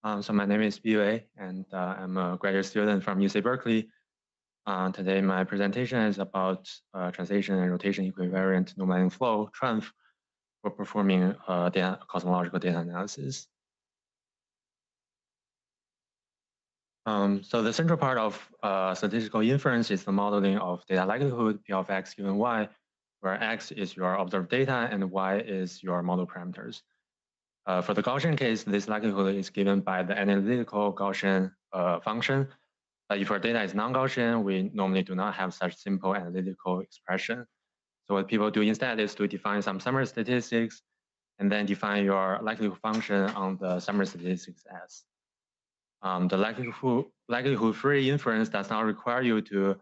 So my name is Biwei, and I'm a graduate student from UC Berkeley. Today, my presentation is about translation and rotation equivariant normalizing flow (TRANF) for performing cosmological data analysis. So the central part of statistical inference is the modeling of data likelihood P of x given y, where x is your observed data and y is your model parameters. For the Gaussian case, this likelihood is given by the analytical Gaussian function. If our data is non-Gaussian, we normally do not have such simple analytical expression. So what people do instead is to define some summary statistics and then define your likelihood function on the summary statistics S. The likelihood-free inference does not require you to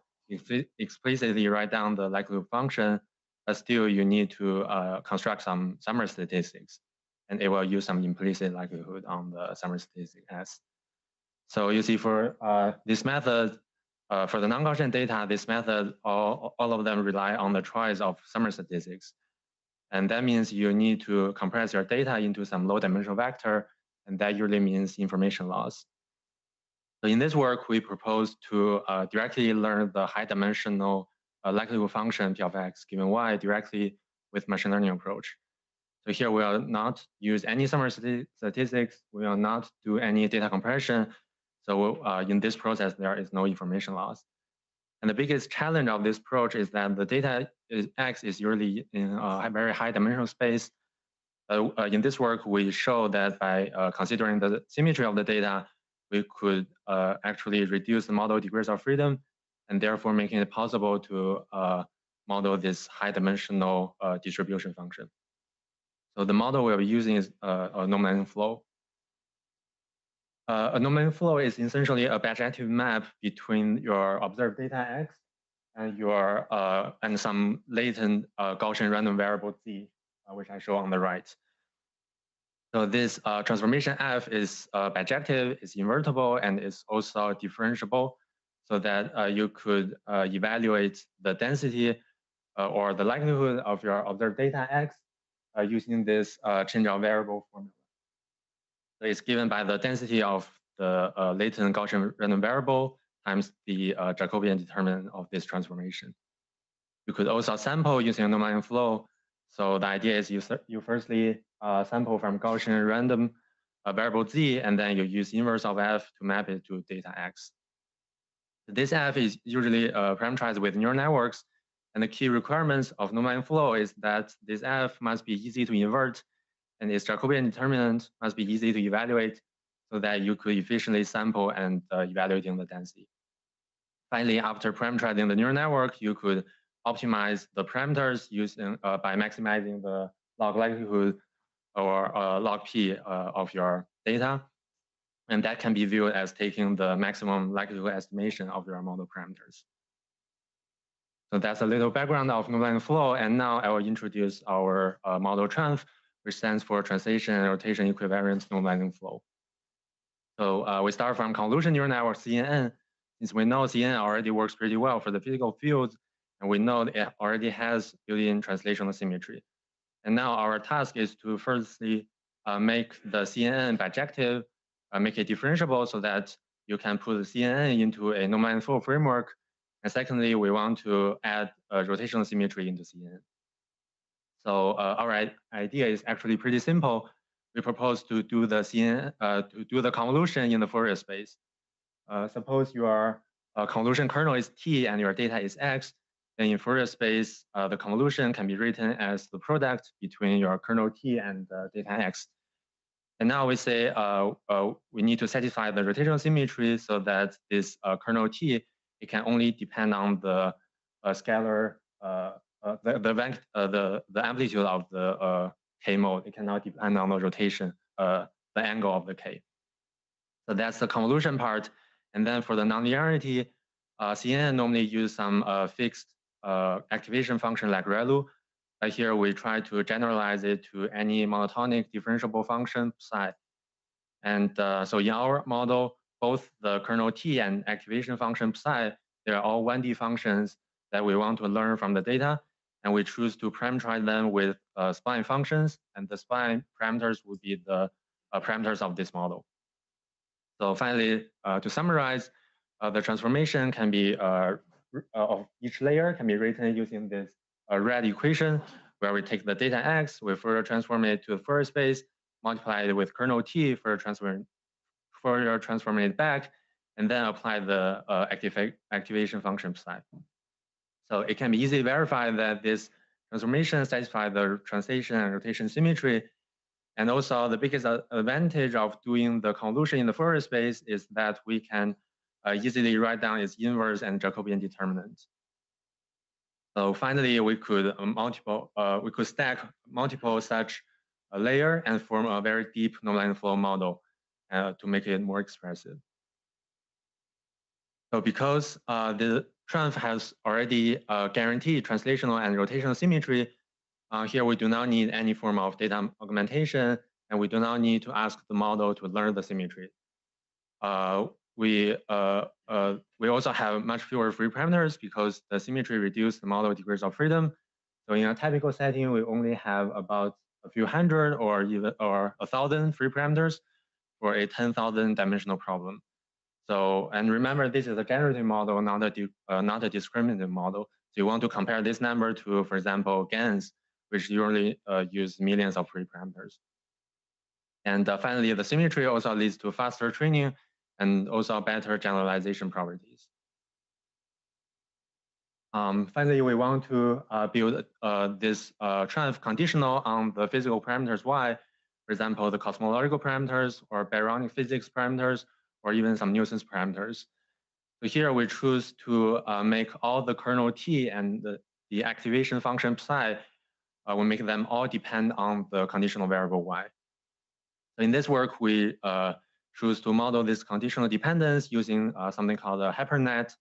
explicitly write down the likelihood function, but still you need to construct some summary statistics, and it will use some implicit likelihood on the summary statistic S. So you see for this method, for the non-Gaussian data, this method, all of them rely on the choice of summary statistics. And that means you need to compress your data into some low dimensional vector, and that usually means information loss. So in this work, we propose to directly learn the high dimensional likelihood function P of x given y directly with machine learning approach. So here we will not use any summary statistics. We will not do any data compression. So in this process, there is no information loss. And the biggest challenge of this approach is that the data X is usually in a very high dimensional space. In this work, we show that by considering the symmetry of the data, we could actually reduce the model degrees of freedom, and therefore making it possible to model this high dimensional distribution function. So the model we're using is a normalizing flow. A normalizing flow is essentially a bijective map between your observed data X and your and some latent Gaussian random variable Z, which I show on the right. So this transformation F is bijective, is invertible, and is also differentiable, so that you could evaluate the density or the likelihood of your observed data X using this change of variable formula. So it's given by the density of the latent Gaussian random variable times the Jacobian determinant of this transformation. You could also sample using a normalizing flow. So the idea is you firstly sample from Gaussian random variable Z, and then you use inverse of F to map it to data X. This F is usually parameterized with neural networks, and the key requirements of normalizing flow is that this F must be easy to invert, and its Jacobian determinant must be easy to evaluate, so that you could efficiently sample and evaluating the density. Finally, after parameterizing the neural network, you could optimize the parameters using by maximizing the log likelihood or log p of your data, and that can be viewed as taking the maximum likelihood estimation of your model parameters. So that's a little background of normalizing flow, and now I will introduce our model TRANF, which stands for translation and rotation equivariant normalizing flow. So we start from convolution neural network CNN. Since we know CNN already works pretty well for the physical fields, and we know it already has built-in translational symmetry. And now our task is to firstly make the CNN bijective, make it differentiable so that you can put the CNN into a normalizing flow framework. And secondly, we want to add rotational symmetry into CNN. So our idea is actually pretty simple. We propose to do the CNN, to do the convolution in the Fourier space. Suppose your convolution kernel is T and your data is X, then in Fourier space, the convolution can be written as the product between your kernel T and data X. And now we say we need to satisfy the rotational symmetry so that this kernel T, it can only depend on the scalar, the amplitude of the K mode. It cannot depend on the rotation, the angle of the K. So that's the convolution part. And then for the nonlinearity, CNN normally use some fixed activation function like ReLU. But here we try to generalize it to any monotonic differentiable function psi. And so in our model, both the kernel T and activation function psi, they're all 1D functions that we want to learn from the data. And we choose to parameterize them with spline functions. And the spline parameters would be the parameters of this model. So finally, to summarize, the transformation can be of each layer can be written using this red equation, where we take the data x, we further transform it to the Fourier space, multiply it with kernel t, further transform it back, and then apply the activation function psi. So it can be easily verified that this transformation satisfies the translation and rotation symmetry. And also the biggest advantage of doing the convolution in the Fourier space is that we can easily write down its inverse and Jacobian determinant. So finally, we could stack multiple such layer and form a very deep nonlinear flow model to make it more expressive. So because the TRANF has already guaranteed translational and rotational symmetry, here we do not need any form of data augmentation, and we do not need to ask the model to learn the symmetry. We also have much fewer free parameters because the symmetry reduces the model degrees of freedom. So in a typical setting, we only have about a few hundred or 1,000 free parameters for a 10,000 dimensional problem. So, and remember, this is a generative model, not a discriminative model. So you want to compare this number to, for example, GANs, which usually use millions of free parameters. And finally, the symmetry also leads to faster training and also better generalization properties. Finally, we want to build this TRANF conditional on the physical parameters y, for example, the cosmological parameters or baronic physics parameters, or even some nuisance parameters. So here we choose to make all the kernel t and the activation function psi, we make them all depend on the conditional variable y. So in this work, we choose to model this conditional dependence using something called a hypernet.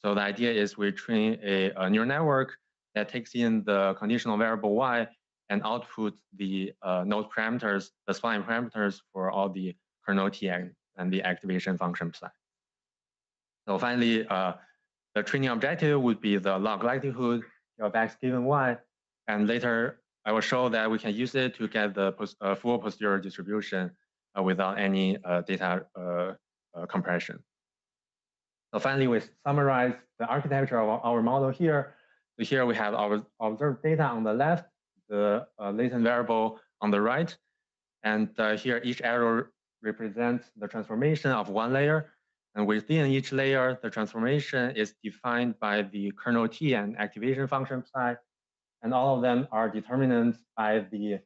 So the idea is we train a neural network that takes in the conditional variable y and outputs the node parameters, the spline parameters for all the kernel t and the activation function psi. So finally, the training objective would be the log likelihood of x given y, and later I will show that we can use it to get the full posterior distribution without any data compression. So finally, we summarize the architecture of our model here. So here we have our observed data on the left, the latent variable on the right, and here each arrow represents the transformation of one layer. And within each layer, the transformation is defined by the kernel t and activation function psi, and all of them are determined by the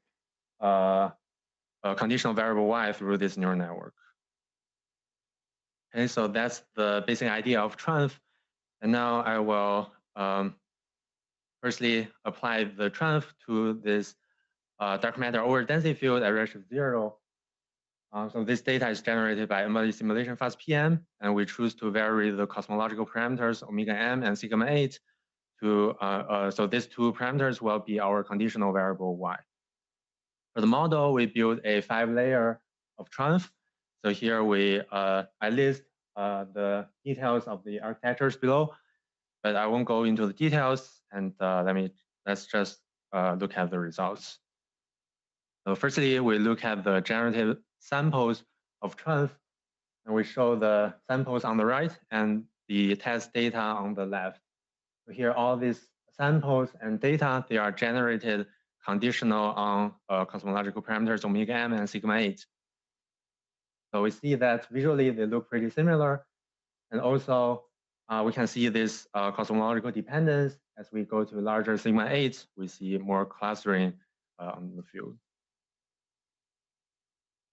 conditional variable y through this neural network. Okay, so that's the basic idea of TRANF. And now I will firstly apply the TRANF to this dark matter over density field at redshift 0. So this data is generated by embodied simulation fast PM, and we choose to vary the cosmological parameters omega m and sigma 8 to, so these two parameters will be our conditional variable y. For the model, we build a 5-layer of TRANF. So here I list the details of the architectures below, but I won't go into the details, and let's just look at the results. So firstly, we look at the generative samples of TRANF, and we show the samples on the right and the test data on the left. So here, all these samples and data, they are generated conditional on cosmological parameters omega m and sigma 8. So we see that visually they look pretty similar, and also we can see this cosmological dependence as we go to larger sigma 8. We see more clustering on the field.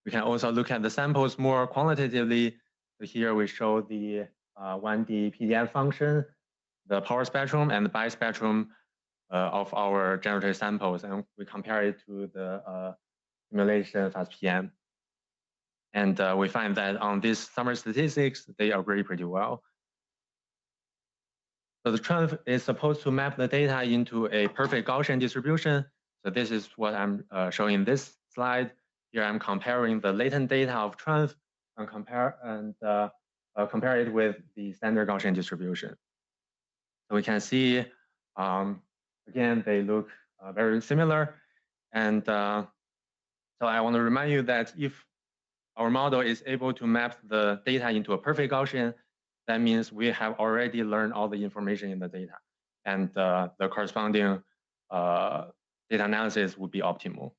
We can also look at the samples more quantitatively. So here we show the 1D PDF function, the power spectrum, and the bispectrum of our generative samples, and we compare it to the simulation fast PM. And we find that on these summary statistics, they agree pretty well. So the TRANF is supposed to map the data into a perfect Gaussian distribution. So this is what I'm showing in this slide. Here I'm comparing the latent data of TRANF and compare it with the standard Gaussian distribution. So we can see, again, they look very similar. And so I want to remind you that if our model is able to map the data into a perfect Gaussian, that means we have already learned all the information in the data, and the corresponding data analysis would be optimal.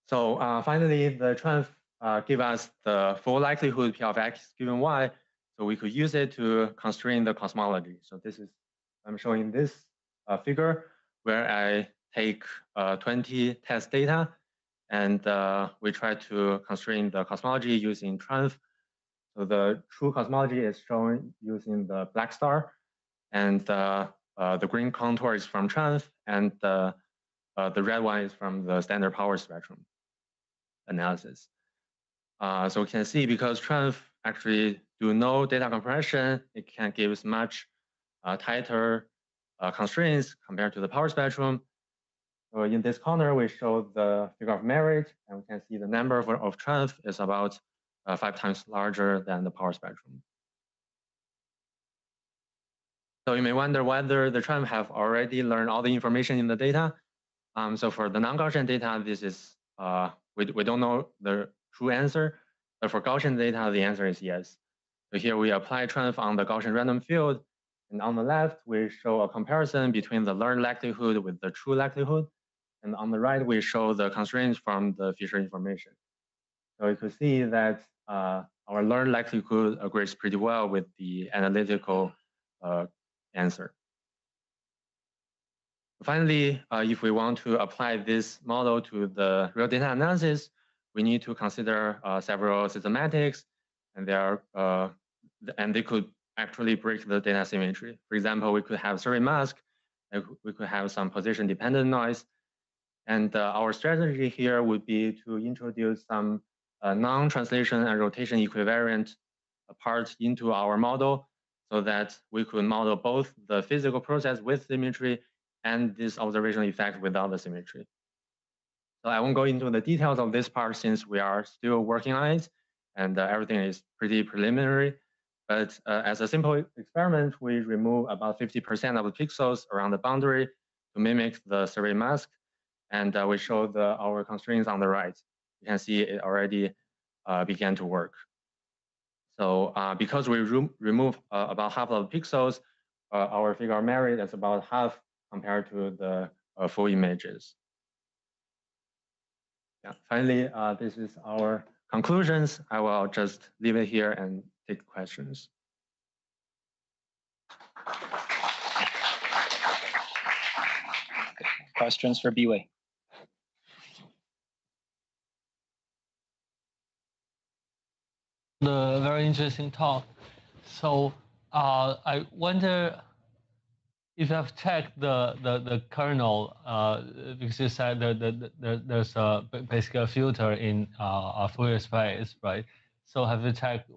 So finally, the TRANF give us the full likelihood P of x given y, so we could use it to constrain the cosmology. So this is, I'm showing this figure where I take 20 test data, and we try to constrain the cosmology using TRANF. So the true cosmology is shown using the black star, and the green contour is from TRANF, and the red one is from the standard power spectrum analysis. So we can see because TRANF actually do no data compression, it can give us much tighter constraints compared to the power spectrum. So in this corner, we show the figure of merit, and we can see the number of TRANF is about 5 times larger than the power spectrum. So you may wonder whether the TRANF have already learned all the information in the data. So for the non-Gaussian data, this is we don't know the true answer, but for Gaussian data, the answer is yes. So here we apply TRANF on the Gaussian random field, and on the left, we show a comparison between the learned likelihood with the true likelihood, and on the right, we show the constraints from the Fisher information. So you could see that our learned likelihood agrees pretty well with the analytical answer. Finally, if we want to apply this model to the real data analysis, we need to consider several systematics, and they could actually break the data symmetry. For example, we could have survey mask, we could have some position dependent noise, and our strategy here would be to introduce some non-translation and rotation equivariant parts into our model, so that we could model both the physical process with symmetry and this observational effect without the symmetry. So I won't go into the details of this part since we are still working on it, and everything is pretty preliminary. But as a simple experiment, we remove about 50% of the pixels around the boundary to mimic the survey mask, and we show our constraints on the right. You can see it already began to work. So because we remove about half of the pixels, our figure of merit is about half compared to the full images. Yeah. Finally, this is our conclusions. I will just leave it here and take questions. Questions for Biwei? The very interesting talk. So I wonder if you have checked the kernel, because you said that there's basically a filter in a Fourier space, right? So have you checked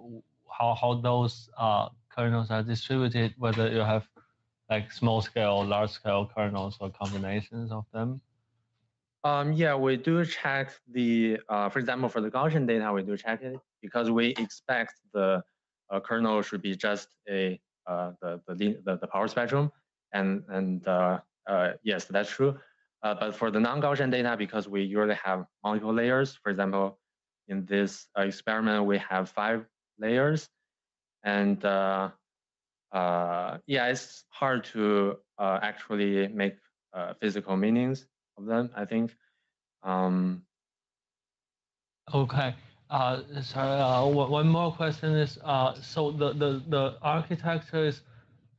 how those kernels are distributed, whether you have like small scale, large scale kernels or combinations of them? Yeah, we do check the, for example, for the Gaussian data, we do check it because we expect the kernel should be just the power spectrum, and yes, that's true. But for the non-Gaussian data, because we usually have multiple layers, for example, in this experiment we have 5 layers, and yeah, it's hard to actually make physical meanings of them, I think. Okay. Sorry. One more question is, so the architecture is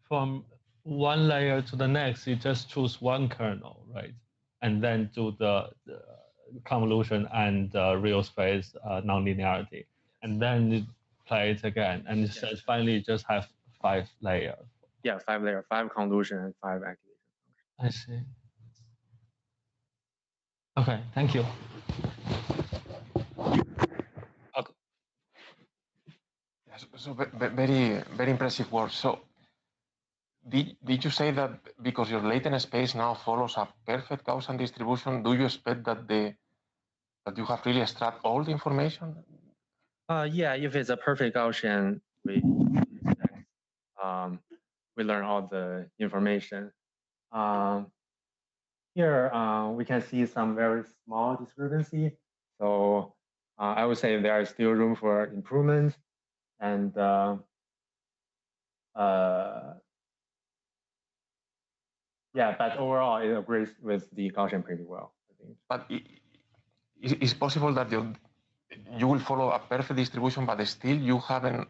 from one layer to the next. You just choose one kernel, right? And then do the convolution and real space nonlinearity, and then you play it again, and it says finally you just have 5 layers. Yeah, 5 layers, 5 convolution and 5 activation. I see. Okay, thank you. Okay. Yes, so very impressive work. So did you say that because your latent space now follows a perfect Gaussian distribution, do you expect that you have really extract all the information? Yeah, if it's a perfect Gaussian, we learn all the information. Here we can see some very small discrepancy. So I would say there is still room for improvement, and yeah, but overall it agrees with the Gaussian pretty well, I think. But it's possible that you will follow a perfect distribution, but still you haven't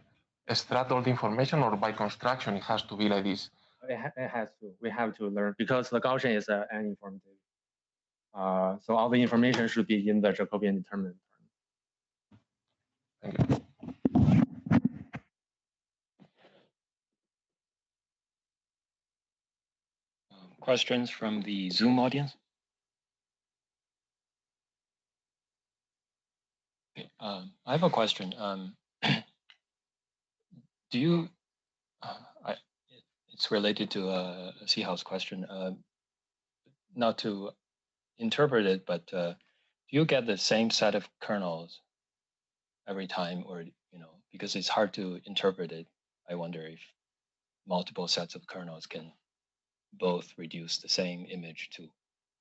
extracted all the information, or by construction it has to be like this? It has to. We have to learn because the Gaussian is an informative. So all the information should be in the Jacobian determinant term. Thank you. Questions from the Zoom audience? Okay, I have a question. Do you, it's related to a Seahouse question, not to interpret it, but do you get the same set of kernels every time, or, because it's hard to interpret it, I wonder if multiple sets of kernels can both reduce the same image to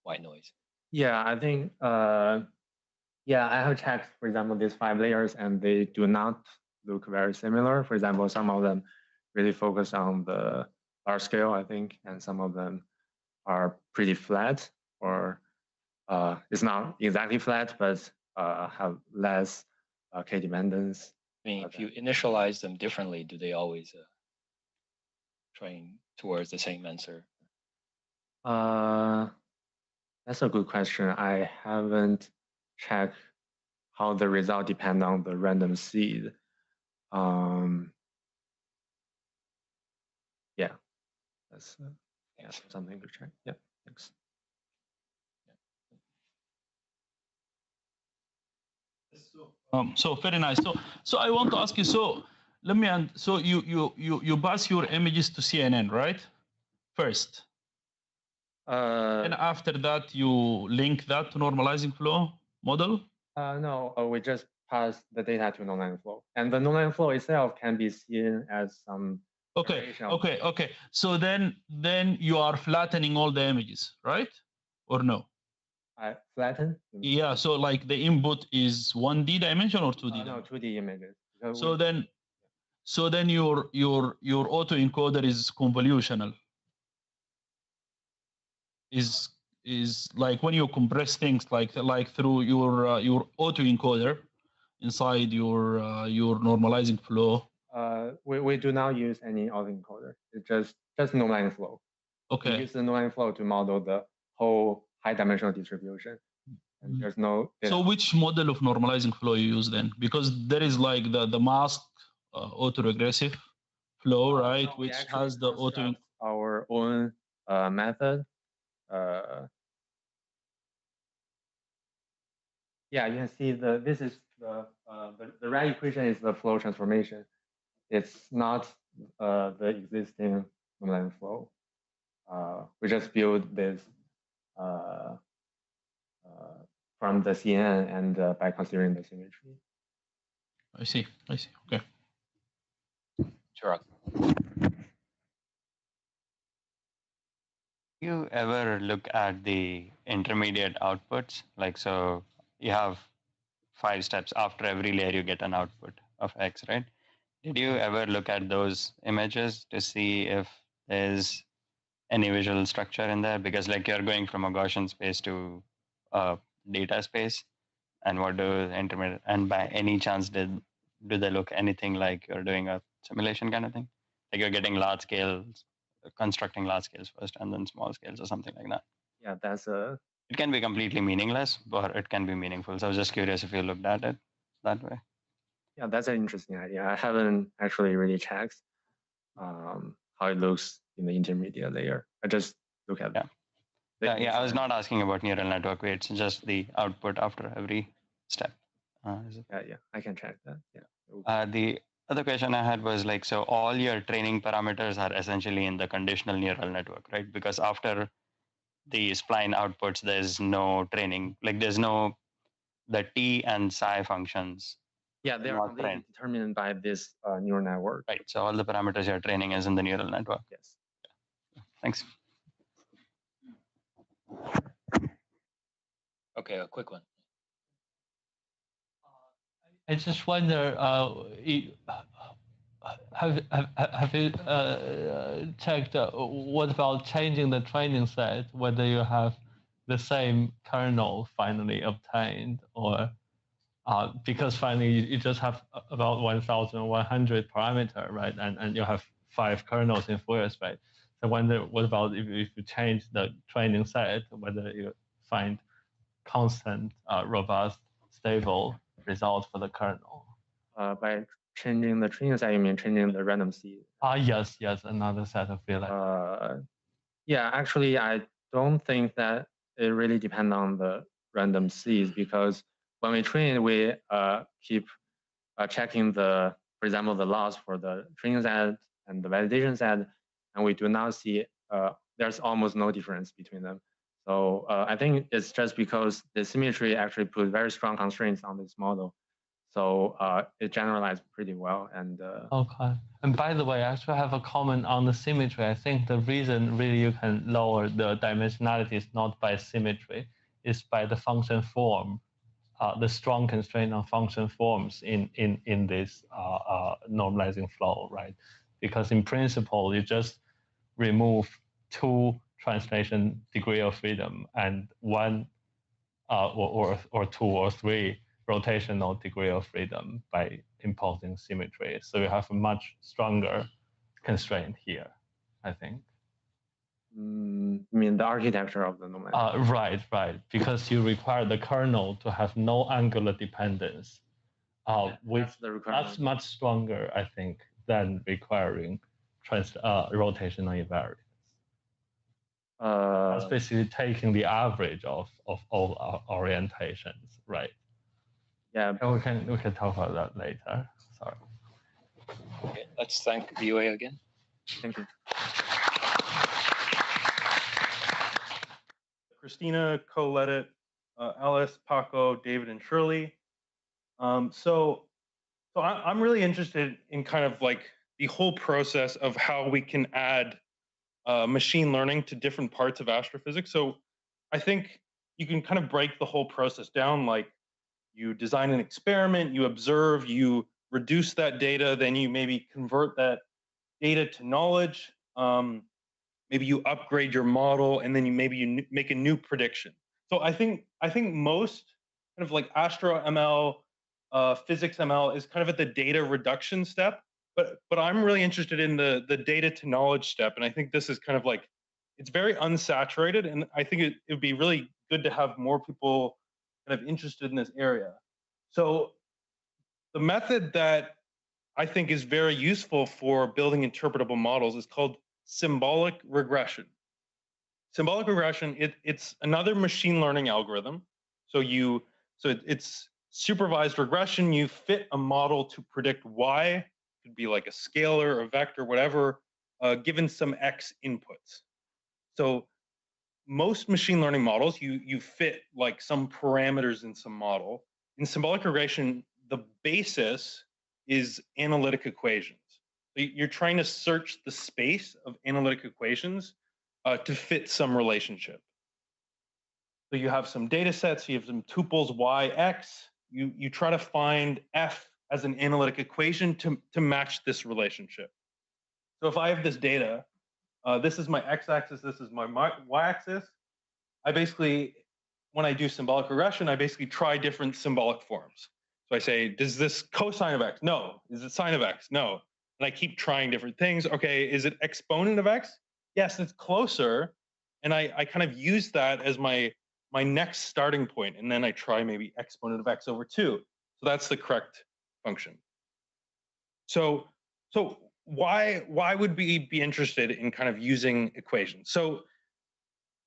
white noise? Yeah, I think, yeah, I have checked, for example, these 5 layers, and they do not look very similar. For example, some of them really focus on the large scale, I think, and some of them are pretty flat, or it's not exactly flat, but have less k-dependence. I mean, if you initialize them differently, do they always train towards the same answer? That's a good question. I haven't checked how the result depend on the random seed. Yeah, that's something to check. Yeah, thanks. So very nice. So I want to ask you. So let me. So you pass your images to CNN, right? First. And after that, you link that to normalizing flow model? No, we just pass the data to nonlinear flow, and the nonlinear flow itself can be seen as some. Okay. So then you are flattening all the images, right? Or no? Flatten? Yeah. So like the input is 1D dimension or 2D? No, 2D images. So then your autoencoder is convolutional. Is like when you compress things like through your autoencoder inside your normalizing flow. We do not use any autoencoder. It's just nonlinear flow. Okay. We use the nonlinear flow to model the whole high dimensional distribution. And there's no. So which model of normalizing flow you use then? Because there is like the masked autoregressive flow, right? Which has the auto. Our own method. Yeah, you can see this is the red equation is the flow transformation. It's not the existing nonlinear flow. We just build this from the CNN and by considering the symmetry. I see. Okay. Sure. Do you ever look at the intermediate outputs? Like, so you have 5 steps. After every layer, you get an output of X, right? Did you ever look at those images to see if there's any visual structure in there? Because like you're going from a Gaussian space to a data space, and what do intermediate, and by any chance do they look anything like you're doing a simulation kind of thing? Like you're getting large scales, constructing large scales first and then small scales or something like that. Yeah, it can be completely meaningless, but it can be meaningful. So I was just curious if you looked at it that way. Yeah, that's an interesting idea. I haven't actually really checked how it looks in the intermediate layer. I just look at Yeah, I was not asking about neural network weights, just the output after every step. Yeah, I can check that. Yeah. The other question I had was like, so all your training parameters are essentially in the conditional neural network, right? Because after the spline outputs, there's no training, like there's no, the T and psi functions. Yeah, they are completely determined by this neural network. Right, so all the parameters you're training is in the neural network. Yes. Thanks. Okay, a quick one. I just wonder, have you checked what about changing the training set, whether you have the same kernel finally obtained, or because finally you just have about 1,100 parameter, right? And you have 5 kernels in Fourier space. So I wonder, what about if you change the training set, whether you find constant, robust, stable result for the kernel? By changing the training set, you mean changing the random seed? Yes, another set of feelings. Yeah, actually, I don't think that it really depends on the random seeds, because when we train, we keep checking the, for example, the loss for the training set and the validation set, and we do not see there's almost no difference between them. So I think it's just because the symmetry actually put very strong constraints on this model. So it generalized pretty well. And okay. And by the way, I actually have a comment on the symmetry. I think the reason really you can lower the dimensionality is not by symmetry, it's by the function form, the strong constraint on function forms in this normalizing flow, right? Because in principle, you just remove 2 translation degree of freedom and 1 or 2 or 3 rotational degree of freedom by imposing symmetry. So you have a much stronger constraint here, I think. I mean the architecture of the normalization. Right. Because you require the kernel to have no angular dependence, that's much stronger, I think, than requiring rotational invariance. That's basically taking the average of all orientations, right? Yeah. And we can talk about that later. Sorry. Okay, let's thank VOA again. Thank you. Christina, Colette, Alice, Paco, David, and Shirley. So I'm really interested in kind of like the whole process of how we can add machine learning to different parts of astrophysics. So I think you can kind of break the whole process down. Like, you design an experiment, you observe, you reduce that data, then you maybe convert that data to knowledge. Maybe you upgrade your model, and then you make a new prediction. So I think most kind of like Astro ML, physics ML is kind of at the data reduction step, but I'm really interested in the data to knowledge step, and I think this is kind of like, it's very unsaturated, and I think it would be really good to have more people kind of interested in this area. So the method that I think is very useful for building interpretable models is called symbolic regression. Symbolic regression, it's another machine learning algorithm. So it's supervised regression. You fit a model to predict y, it could be like a scalar, a vector, whatever, given some x inputs. So most machine learning models, you fit like some parameters in some model. In symbolic regression, the basis is analytic equations. So you're trying to search the space of analytic equations to fit some relationship. So you have some data sets, you have some tuples y, x, you try to find f as an analytic equation to match this relationship. So if I have this data, this is my x-axis, this is my y-axis, I basically, when I do symbolic regression, I basically try different symbolic forms. So I say, does this cosine of x? No. Is it sine of x? No. And I keep trying different things. Okay, is it exponent of x? Yes, it's closer. And I kind of use that as my next starting point. And then I try maybe exponent of x over 2. So that's the correct function. So why would we be interested in kind of using equations? So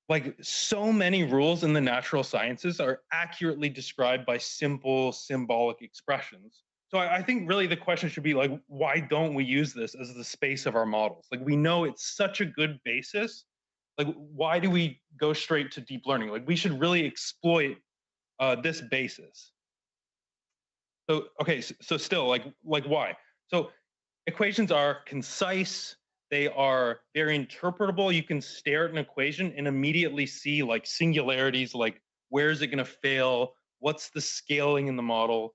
like, so many rules in the natural sciences are accurately described by simple symbolic expressions. So I think really the question should be like, why don't we use this as the space of our models? Like, we know it's such a good basis. Like, why do we go straight to deep learning? Like, we should really exploit this basis. So, okay, so still, like why? So equations are concise. They are very interpretable. You can stare at an equation and immediately see like singularities, like where is it going to fail? What's the scaling in the model?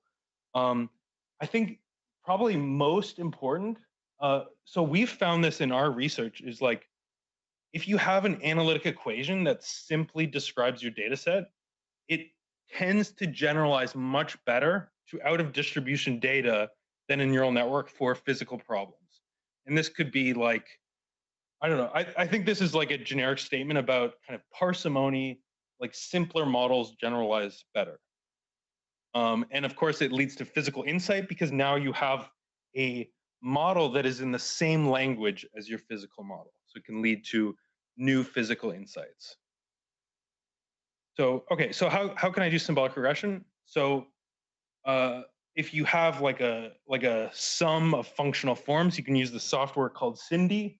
I think probably most important, so we've found this in our research, is like, if you have an analytic equation that simply describes your data set, it tends to generalize much better to out of distribution data than a neural network for physical problems. And this could be like, I don't know, I think this is like a generic statement about kind of parsimony, like simpler models generalize better. And of course, it leads to physical insight because now you have a model that is in the same language as your physical model. So it can lead to new physical insights. So, okay, so how can I do symbolic regression? So if you have like a sum of functional forms, you can use the software called Cindy.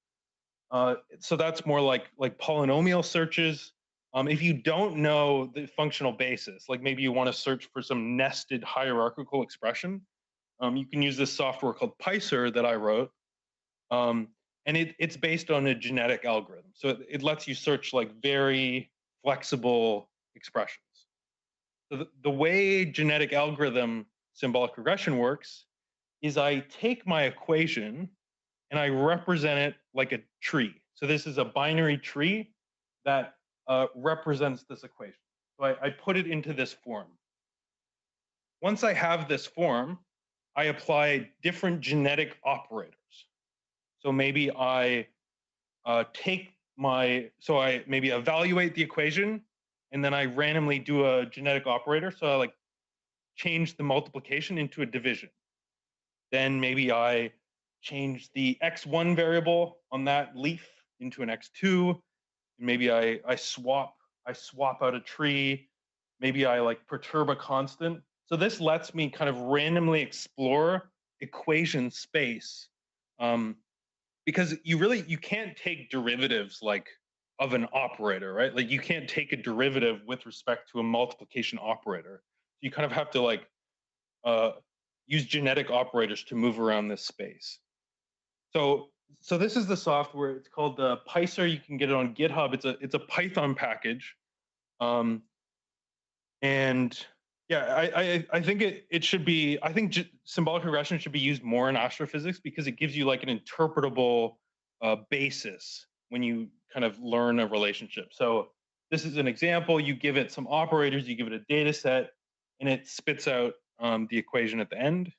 So that's more like polynomial searches. If you don't know the functional basis, like maybe you want to search for some nested hierarchical expression, you can use this software called Pyser that I wrote. And it's based on a genetic algorithm. So it lets you search like very flexible expressions. So the way genetic algorithm symbolic regression works is I take my equation and I represent it like a tree. So this is a binary tree that represents this equation. So I put it into this form. Once I have this form, I apply different genetic operators. So maybe I maybe evaluate the equation, and then I randomly do a genetic operator. So I like change the multiplication into a division. Then maybe I change the x1 variable on that leaf into an x2. And maybe I swap out a tree. Maybe I like perturb a constant. So this lets me kind of randomly explore equation space, because you can't take derivatives like of an operator, right? Like you can't take a derivative with respect to a multiplication operator. You kind of have to like use genetic operators to move around this space. So this is the software. It's called the Pyser. You can get it on GitHub. It's a Python package, and yeah, I think it should be. I think symbolic regression should be used more in astrophysics because it gives you like an interpretable basis when you kind of learn a relationship. So this is an example. You give it some operators. You give it a data set, and it spits out the equation at the end.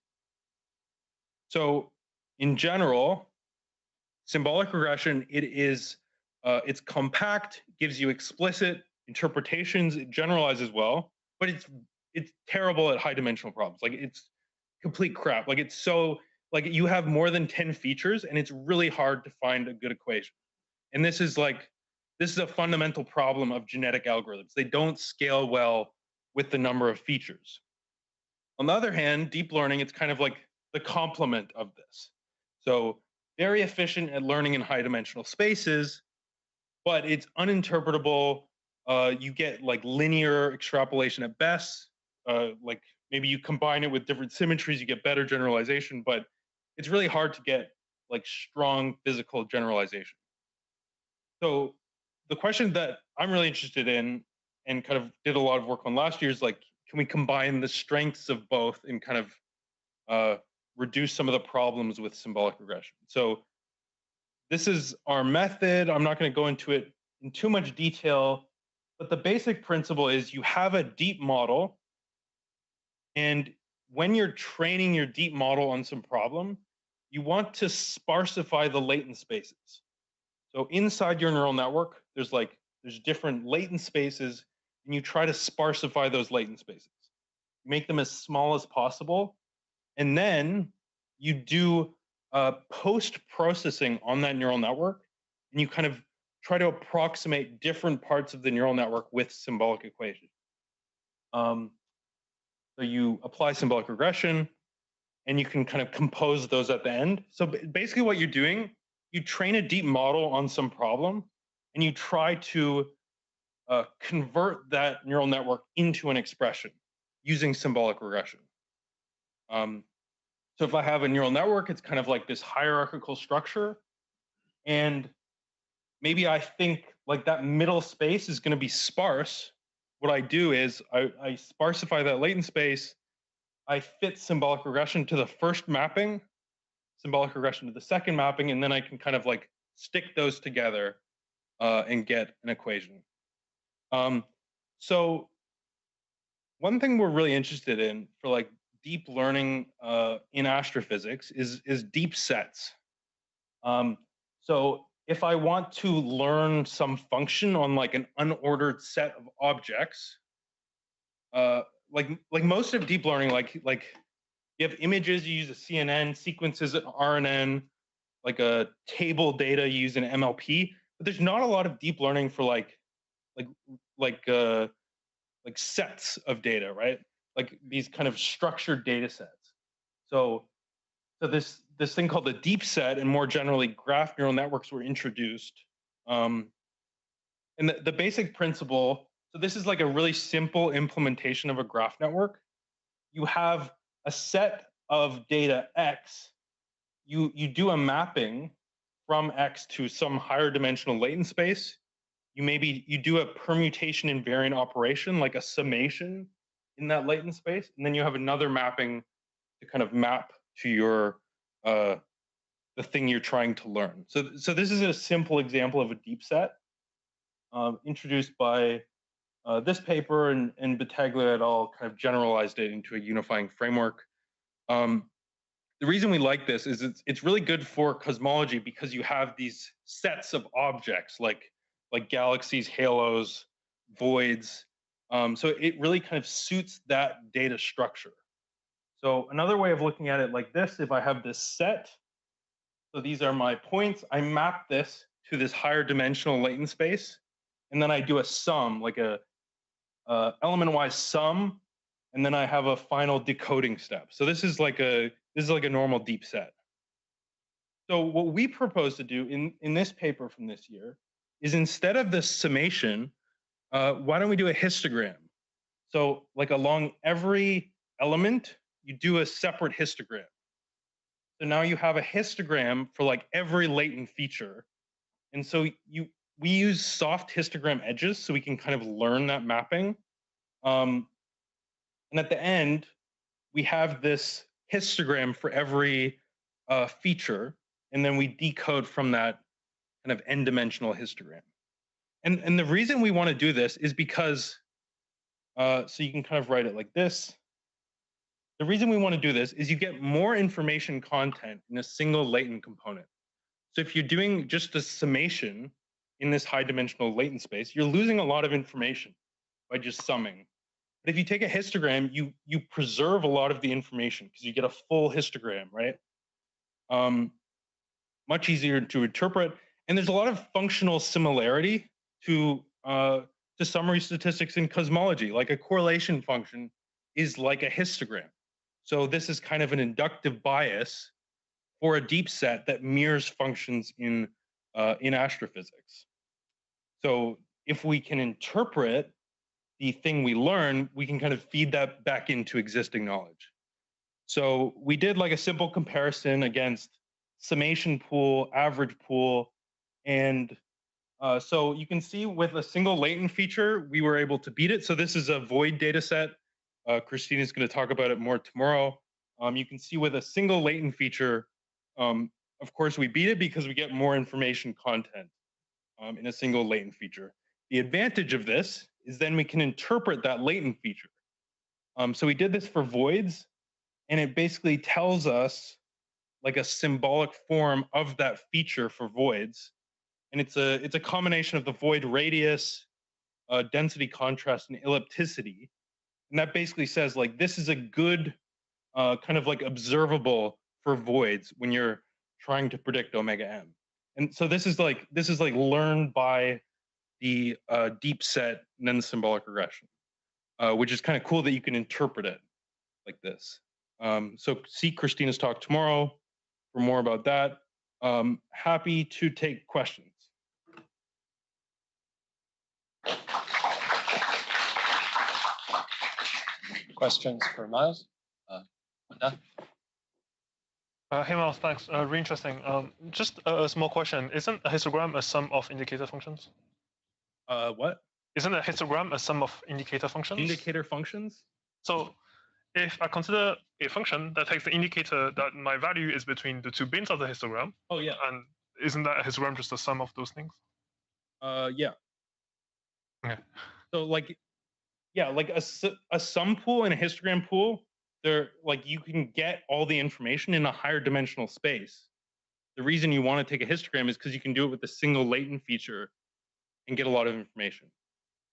So in general, symbolic regression, it's compact, gives you explicit interpretations, it generalizes well, but it's terrible at high dimensional problems. Like it's complete crap. Like it's so like you have more than 10 features and it's really hard to find a good equation. And this is a fundamental problem of genetic algorithms. They don't scale well with the number of features. On the other hand, deep learning, it's kind of like the complement of this. So very efficient at learning in high dimensional spaces, but it's uninterpretable. You get like linear extrapolation at best. Like maybe you combine it with different symmetries, you get better generalization, but it's really hard to get like strong physical generalization. So the question that I'm really interested in and kind of did a lot of work on last year is like, can we combine the strengths of both and kind of reduce some of the problems with symbolic regression? So this is our method. I'm not going to go into it in too much detail, but the basic principle is you have a deep model, and when you're training your deep model on some problem, you want to sparsify the latent spaces. So inside your neural network, there's different latent spaces, and you try to sparsify those latent spaces. Make them as small as possible, and then you do post-processing on that neural network, and you kind of try to approximate different parts of the neural network with symbolic equations. So you apply symbolic regression, and you can kind of compose those at the end. So basically what you're doing, you train a deep model on some problem, and you try to convert that neural network into an expression using symbolic regression. So if I have a neural network, it's kind of like this hierarchical structure. And maybe I think like that middle space is going to be sparse. What I do is I sparsify that latent space. I fit symbolic regression to the first mapping, symbolic regression to the second mapping, and then I can kind of like stick those together and get an equation. So one thing we're really interested in for like deep learning in astrophysics is deep sets. So if I want to learn some function on like an unordered set of objects, like most of deep learning, like you have images, you use a CNN, sequences an RNN, like a table data, you use an MLP. But there's not a lot of deep learning for like sets of data, right? Like these kind of structured data sets. So this thing called the deep set and more generally graph neural networks were introduced. And the basic principle, so this is like a really simple implementation of a graph network. You have a set of data X, you do a mapping from X to some higher dimensional latent space. You do a permutation invariant operation, like a summation in that latent space, and then you have another mapping to kind of map to your the thing you're trying to learn. So this is a simple example of a deep set introduced by this paper, and Battaglia et al. Kind of generalized it into a unifying framework. The reason we like this is it's really good for cosmology because you have these sets of objects like galaxies, halos, voids. So it really kind of suits that data structure. So another way of looking at it like this, if I have this set, so these are my points, I map this to this higher dimensional latent space, and then I do a sum, like a element-wise sum, and then I have a final decoding step. So this is like a normal deep set. So what we propose to do in this paper from this year is instead of the summation, why don't we do a histogram? So like along every element, you do a separate histogram. So now you have a histogram for like every latent feature. And so we use soft histogram edges so we can kind of learn that mapping. And at the end, we have this histogram for every feature, and then we decode from that kind of n-dimensional histogram. And the reason we want to do this is because, so you can kind of write it like this. The reason we want to do this is you get more information content in a single latent component. So if you're doing just the summation in this high dimensional latent space, you're losing a lot of information by just summing. But if you take a histogram, you preserve a lot of the information because you get a full histogram, right? Much easier to interpret. And there's a lot of functional similarity to summary statistics in cosmology. Like a correlation function is like a histogram. So this is kind of an inductive bias for a deep set that mirrors functions in astrophysics. So if we can interpret the thing we learn, we can kind of feed that back into existing knowledge. So we did like a simple comparison against summation pool, average pool, and so you can see with a single latent feature, we were able to beat it. So this is a void data set. Christina is going to talk about it more tomorrow. You can see with a single latent feature, of course, we beat it because we get more information content in a single latent feature. The advantage of this is then we can interpret that latent feature. So we did this for voids, and it basically tells us like a symbolic form of that feature for voids. And it's a combination of the void radius, density contrast, and ellipticity. And that basically says like this is a good kind of like observable for voids when you're trying to predict omega m. And so this is like learned by the deep set and then the symbolic regression, which is kind of cool that you can interpret it like this. So see Christina's talk tomorrow for more about that. Happy to take questions. Questions for Miles? Hey Miles, thanks. Really interesting. Just a small question. Isn't a histogram a sum of indicator functions? What? Isn't a histogram a sum of indicator functions? Indicator functions? So if I consider a function that takes the indicator that my value is between the two bins of the histogram. Oh yeah. And isn't that a histogram just a sum of those things? Yeah. Okay. So like, yeah, like a sum pool and a histogram pool, they're like you can get all the information in a higher dimensional space. The reason you want to take a histogram is because you can do it with a single latent feature and get a lot of information.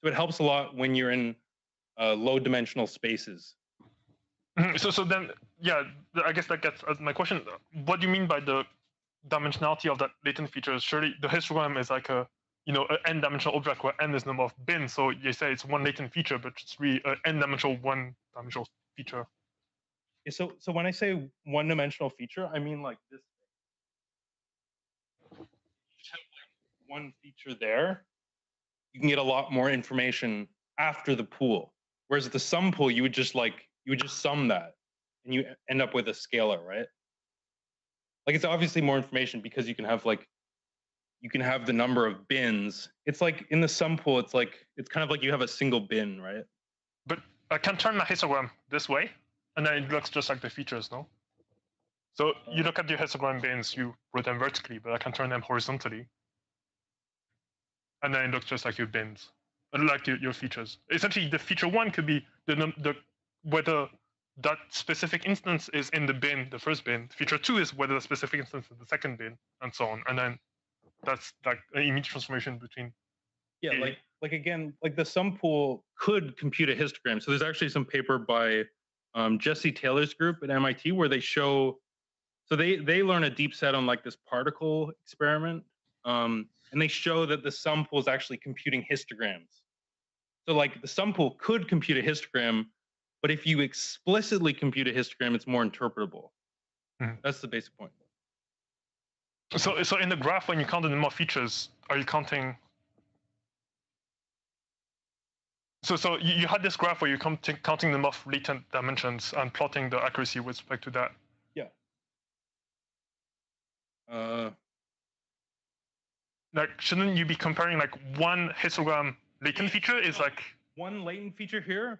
So it helps a lot when you're in low dimensional spaces. So then, yeah, I guess that gets my question. What do you mean by the dimensionality of that latent feature? Surely the histogram is like a an n-dimensional object where n is the number of bins. So you say it's one latent feature, but it's really an n-dimensional one-dimensional feature. Yeah, so when I say one-dimensional feature, I mean like this. You just have like one feature there. You can get a lot more information after the pool. Whereas the sum pool, you would just sum that, and you end up with a scalar, right? Like it's obviously more information because you can have the number of bins. It's like in the sum pool, it's kind of like you have a single bin, right? But I can turn my histogram this way, and then it looks just like the features, no? So you look at your histogram bins, you wrote them vertically, but I can turn them horizontally, and then it looks just like your bins, like your features. Essentially, the feature one could be whether that specific instance is in the bin, the first bin. Feature two is whether the specific instance is the second bin, and so on. And then that's like an immediate transformation between. Yeah, like again, like the sum pool could compute a histogram. So there's actually some paper by Jesse Taylor's group at MIT where they show. So they learn a deep set on like this particle experiment, and they show that the sum pool is actually computing histograms. So like the sum pool could compute a histogram, but if you explicitly compute a histogram, it's more interpretable. Mm-hmm. That's the basic point. So in the graph, when you count the number of features, are you counting? So you had this graph where you're counting the number of latent dimensions and plotting the accuracy with respect to that. Yeah. Like, shouldn't you be comparing like one histogram latent feature is like one latent feature here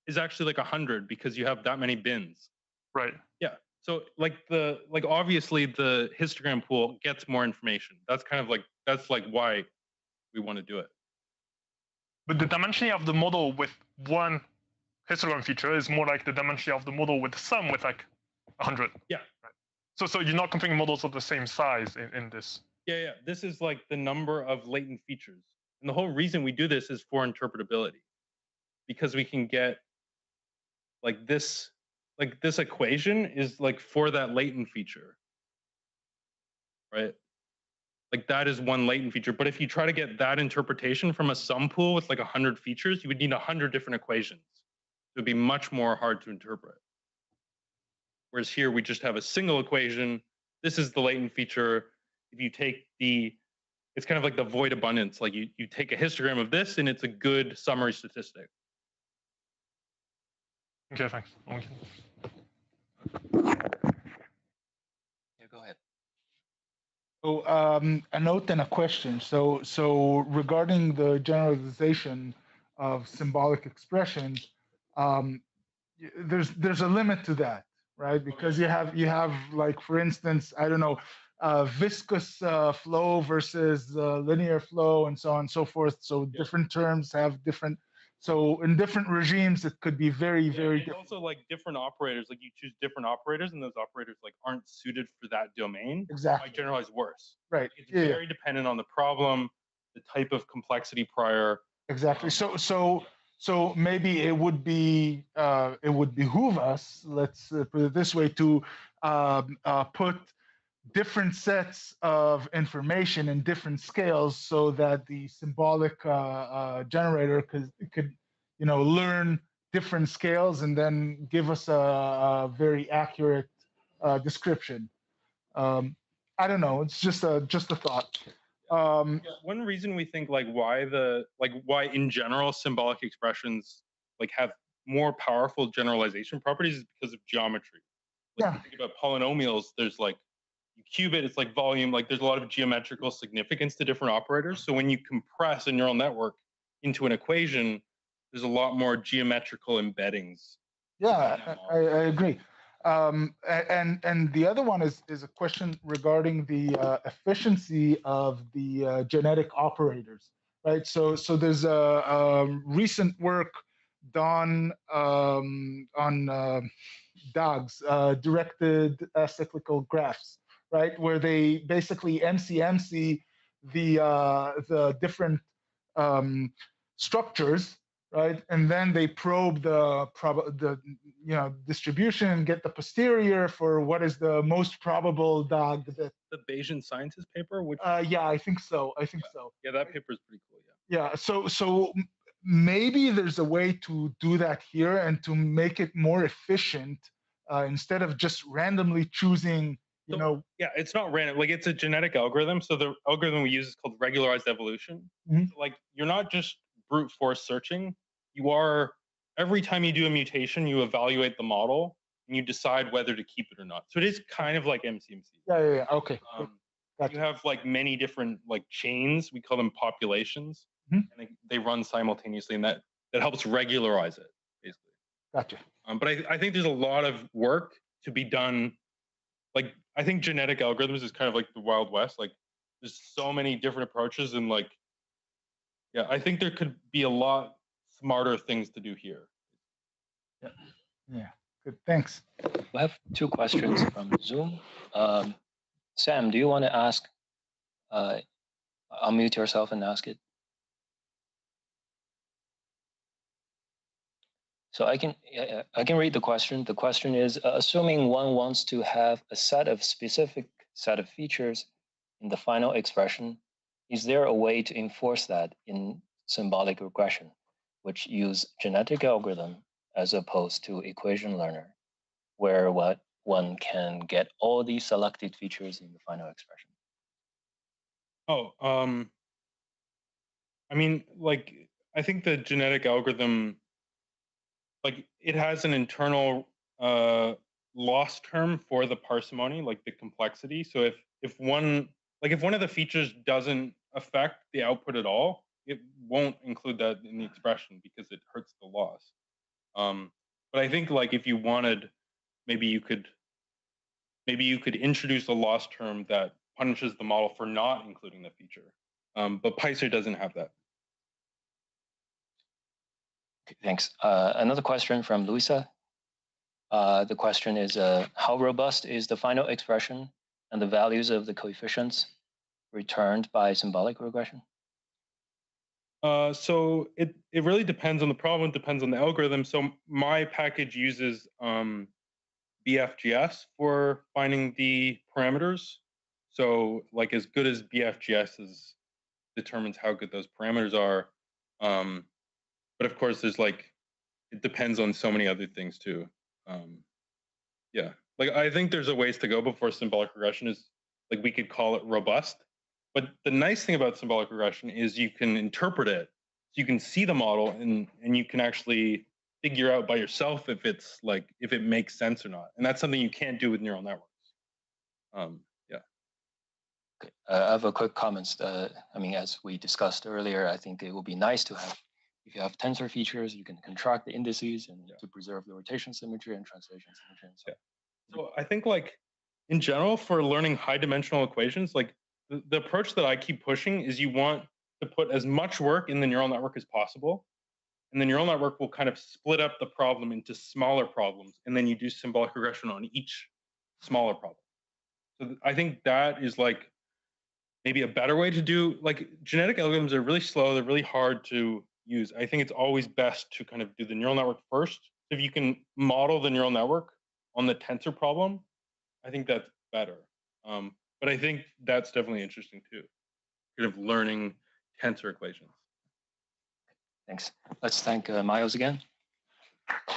is actually like 100 because you have that many bins. Right. Yeah. So like obviously the histogram pool gets more information. That's kind of that's why we want to do it. But the dimensioning of the model with one histogram feature is more like the dimensioning of the model with the sum with like 100. Yeah. Right. So you're not comparing models of the same size in this. Yeah. This is like the number of latent features. And the whole reason we do this is for interpretability. Because we can get this equation is like for that latent feature. Right? Like that is one latent feature. But if you try to get that interpretation from a sum pool with like 100 features, you would need 100 different equations. It would be much more hard to interpret. Whereas here we just have a single equation. This is the latent feature. If you take it's kind of like the void abundance. Like you take a histogram of this and it's a good summary statistic. Okay, thanks. Yeah, go ahead. So a note and a question. So regarding the generalization of symbolic expressions, there's a limit to that, right? Because you have like, for instance, I don't know, viscous flow versus linear flow and so on and so forth. So different terms have different. So in different regimes, it could be very different. Also like different operators, like you choose different operators and those operators like aren't suited for that domain. Exactly. Might generalize worse. Right. It's very dependent on the problem, the type of complexity prior. Exactly. So maybe it would behoove us, let's put it this way, to put different sets of information in different scales so that the symbolic generator could learn different scales and then give us a very accurate description. I don't know. It's just a thought. One reason we think why in general symbolic expressions have more powerful generalization properties is because of geometry. If you think about polynomials, there's you cube it, it's like volume, there's a lot of geometrical significance to different operators. So when you compress a neural network into an equation, there's a lot more geometrical embeddings Yeah, I agree. And the other one is a question regarding the efficiency of the genetic operators, right? So there's a recent work done on DAGs, directed acyclical graphs, right, where they basically MC the different structures, right, and then they probe the distribution, get the posterior for what is the most probable DAG that. The Bayesian scientist paper, which yeah, I think so. Yeah, that paper is pretty cool. Yeah, so maybe there's a way to do that here and to make it more efficient instead of just randomly choosing. Yeah, it's not random. Like, it's a genetic algorithm. So the algorithm we use is called regularized evolution. Mm-hmm. So, like, you're not just brute force searching. You are, every time you do a mutation, you evaluate the model and you decide whether to keep it or not. So it is kind of like MCMC. Yeah. Okay. Gotcha. You have like many different like chains. We call them populations, and they run simultaneously, and that helps regularize it basically. Gotcha. But I think there's a lot of work to be done. Like, I think genetic algorithms is kind of like the Wild West. Like, there's so many different approaches, and like, yeah, I think there could be a lot smarter things to do here. Yeah. Good. Thanks. We have 2 questions from Zoom. Sam, do you want to ask? Unmute yourself and ask it. So I can read the question. The question is, assuming one wants to have a specific set of features in the final expression, is there a way to enforce that in symbolic regression, which use genetic algorithm as opposed to equation learner, where one can get all these selected features in the final expression? I mean, like, I think the genetic algorithm, like, it has an internal loss term for the parsimony, like the complexity. So if one of the features doesn't affect the output at all, it won't include that in the expression because it hurts the loss. But I think, like, if you wanted, maybe you could introduce a loss term that punishes the model for not including the feature. But Python doesn't have that. Okay, thanks. Another question from Luisa. The question is, how robust is the final expression and the values of the coefficients returned by symbolic regression? So it really depends on the problem, depends on the algorithm. So my package uses BFGS for finding the parameters. So, like, as good as BFGS is, determines how good those parameters are. But of course, there's like, it depends on so many other things too. Yeah, like, I think there's a ways to go before symbolic regression is, like, we could call it robust. But the nice thing about symbolic regression is you can interpret it. So you can see the model and you can actually figure out by yourself if it's like, if it makes sense or not. And that's something you can't do with neural networks. Yeah. Okay. I have a quick comment. I mean, as we discussed earlier, I think it would be nice to have, if you have tensor features, you can contract the indices and to preserve the rotation symmetry and translation symmetry. And so I think, like, in general, for learning high dimensional equations, like, the approach that I keep pushing is you want to put as much work in the neural network as possible. And the neural network will kind of split up the problem into smaller problems. And then you do symbolic regression on each smaller problem. So I think that is, like, maybe a better way to do, like, genetic algorithms are really slow. They're really hard to use. I think it's always best to kind of do the neural network first. If you can model the neural network on the tensor problem, I think that's better. But I think that's definitely interesting too, kind of learning tensor equations. Thanks. Let's thank Miles again. I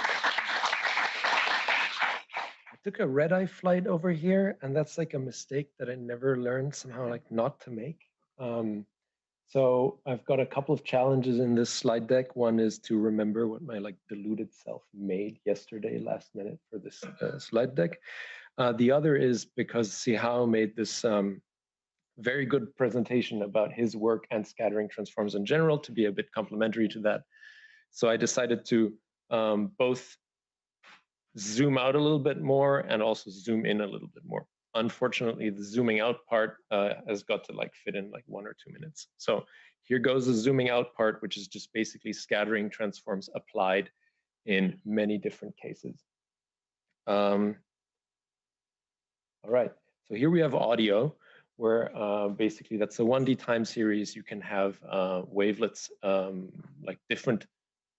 took a red-eye flight over here, and that's like a mistake that I never learned somehow, like, not to make. So I've got a couple of challenges in this slide deck. One is to remember what my, like, deluded self made yesterday last minute for this slide deck. The other is because Sihao made this very good presentation about his work and scattering transforms in general to be a bit complementary to that. So I decided to both zoom out a little bit more and also zoom in a little bit more. Unfortunately, the zooming out part has got to like fit in like 1 or 2 minutes. So here goes the zooming out part, which is just basically scattering transforms applied in many different cases. All right, so here we have audio, where basically that's a 1D time series. You can have wavelets, like different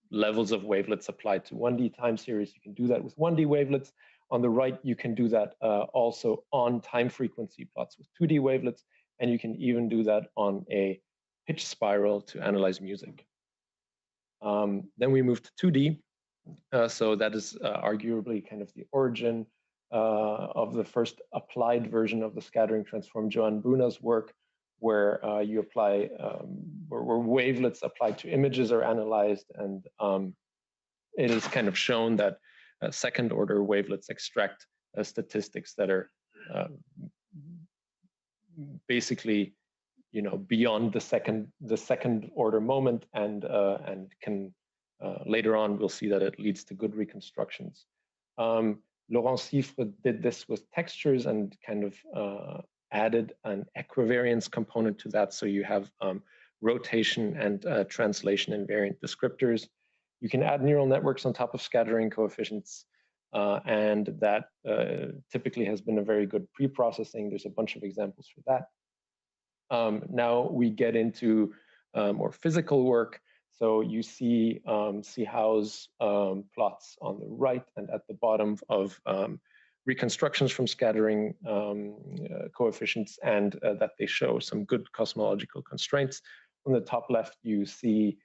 levels of wavelets applied to 1D time series. You can do that with 1D wavelets. On the right, you can do that also on time frequency plots with 2D wavelets, and you can even do that on a pitch spiral to analyze music. Then we move to 2D. So that is arguably kind of the origin of the first applied version of the scattering transform, Joan Bruna's work, where you apply, where wavelets applied to images are analyzed, and it is kind of shown that second order wavelets extract statistics that are basically, you know, beyond the second order moment, and can later on we'll see that it leads to good reconstructions. Laurent Siffre did this with textures and kind of added an equivariance component to that, so you have rotation and translation invariant descriptors. You can add neural networks on top of scattering coefficients, and that typically has been a very good pre-processing. There's a bunch of examples for that. Now we get into more physical work. So you see Howe's plots on the right and at the bottom of reconstructions from scattering coefficients, and that they show some good cosmological constraints. On the top left, you see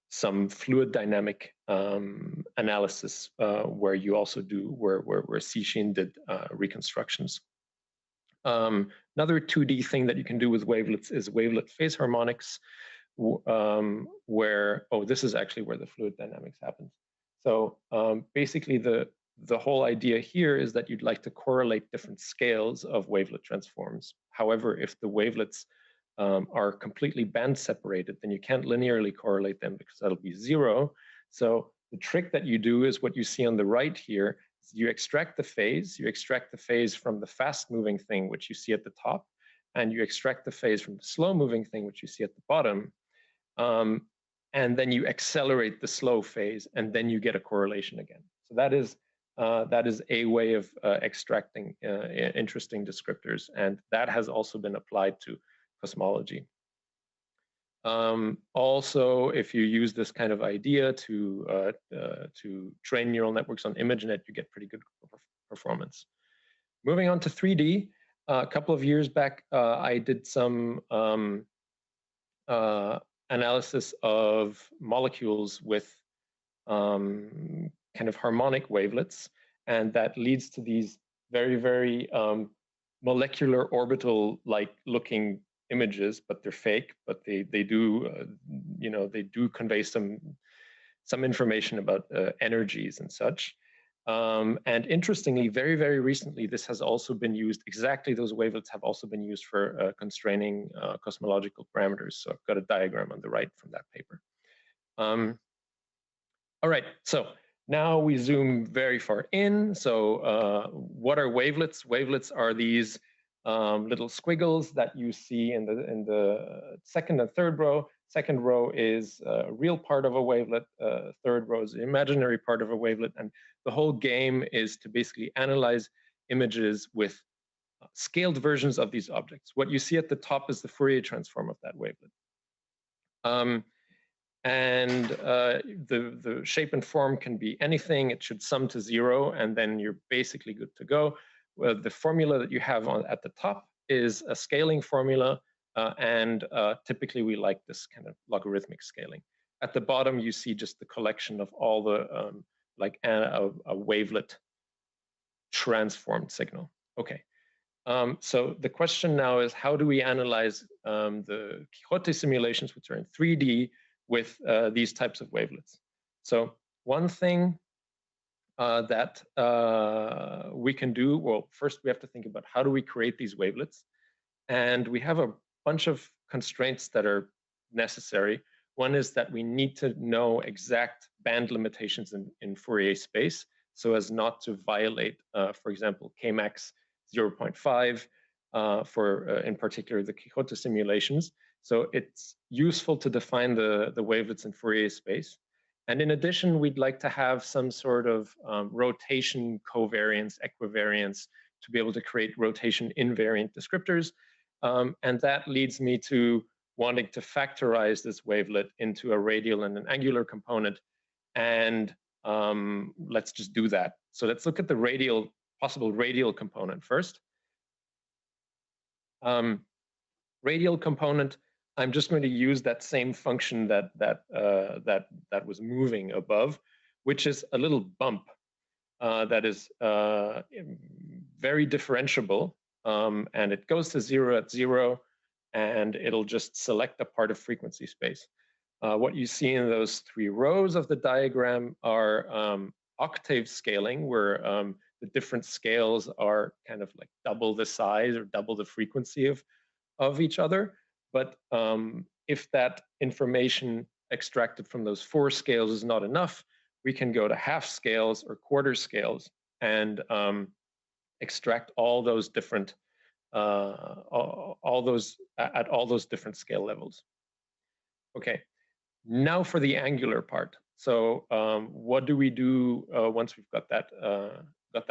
some fluid dynamic analysis where you also do, where Sishin did reconstructions. Another 2D thing that you can do with wavelets is wavelet phase harmonics, where, oh, this is actually where the fluid dynamics happens. So basically the whole idea here is that you'd like to correlate different scales of wavelet transforms. However, if the wavelets are completely band separated, then you can't linearly correlate them because that'll be 0. So the trick that you do is what you see on the right here. You extract the phase from the fast moving thing, which you see at the top, and you extract the phase from the slow moving thing, which you see at the bottom. And then you accelerate the slow phase, and then you get a correlation again. So that is a way of extracting interesting descriptors, and that has also been applied to cosmology. Also, if you use this kind of idea to train neural networks on ImageNet, you get pretty good performance. Moving on to 3D, a couple of years back, I did some analysis of molecules with kind of harmonic wavelets, and that leads to these very, very molecular orbital-like looking images, but they're fake, but they do you know, they do convey some information about energies and such. And interestingly, very, very recently, this has also been used, exactly those wavelets have also been used for constraining cosmological parameters. So I've got a diagram on the right from that paper. All right, so now we zoom very far in. So what are wavelets? Wavelets are these little squiggles that you see in the second and third row. Second row is a real part of a wavelet. Third row is the imaginary part of a wavelet. And the whole game is to basically analyze images with scaled versions of these objects. What you see at the top is the Fourier transform of that wavelet. The shape and form can be anything. It should sum to 0, and then you're basically good to go. Well, the formula that you have at the top is a scaling formula, and typically we like this kind of logarithmic scaling. At the bottom, you see just the collection of all the, like a wavelet transformed signal. Okay, so the question now is, how do we analyze the Quixote simulations, which are in 3D, with these types of wavelets? So one thing that we can do, well, first we have to think about how do we create these wavelets, and we have a bunch of constraints that are necessary. One is that we need to know exact band limitations in Fourier space so as not to violate, for example, Kmax 0.5 for, in particular, the Quixote simulations. So it's useful to define the wavelets in Fourier space. And in addition, we'd like to have some sort of rotation covariance, equivariance, to be able to create rotation invariant descriptors. And that leads me to wanting to factorize this wavelet into a radial and an angular component. And let's just do that. So let's look at the possible radial component first. Radial component, I'm just going to use that same function that was moving above, which is a little bump that is very differentiable, and it goes to 0 at 0, and it'll just select a part of frequency space. What you see in those 3 rows of the diagram are octave scaling, where the different scales are kind of like double the size or double the frequency of each other. But if that information extracted from those 4 scales is not enough, we can go to half scales or quarter scales and extract all those different all those different scale levels. Okay, now for the angular part. So what do we do once we've got that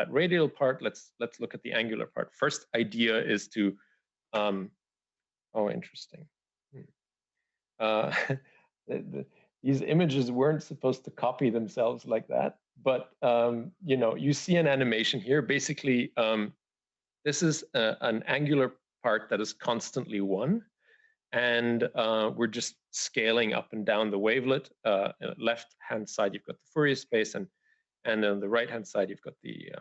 radial part? Let's look at the angular part. First idea is to oh, interesting. These images weren't supposed to copy themselves like that, but you know, you see an animation here. Basically, this is an angular part that is constantly 1, and we're just scaling up and down the wavelet. Left-hand side, you've got the Fourier space, and on the right-hand side, you've got the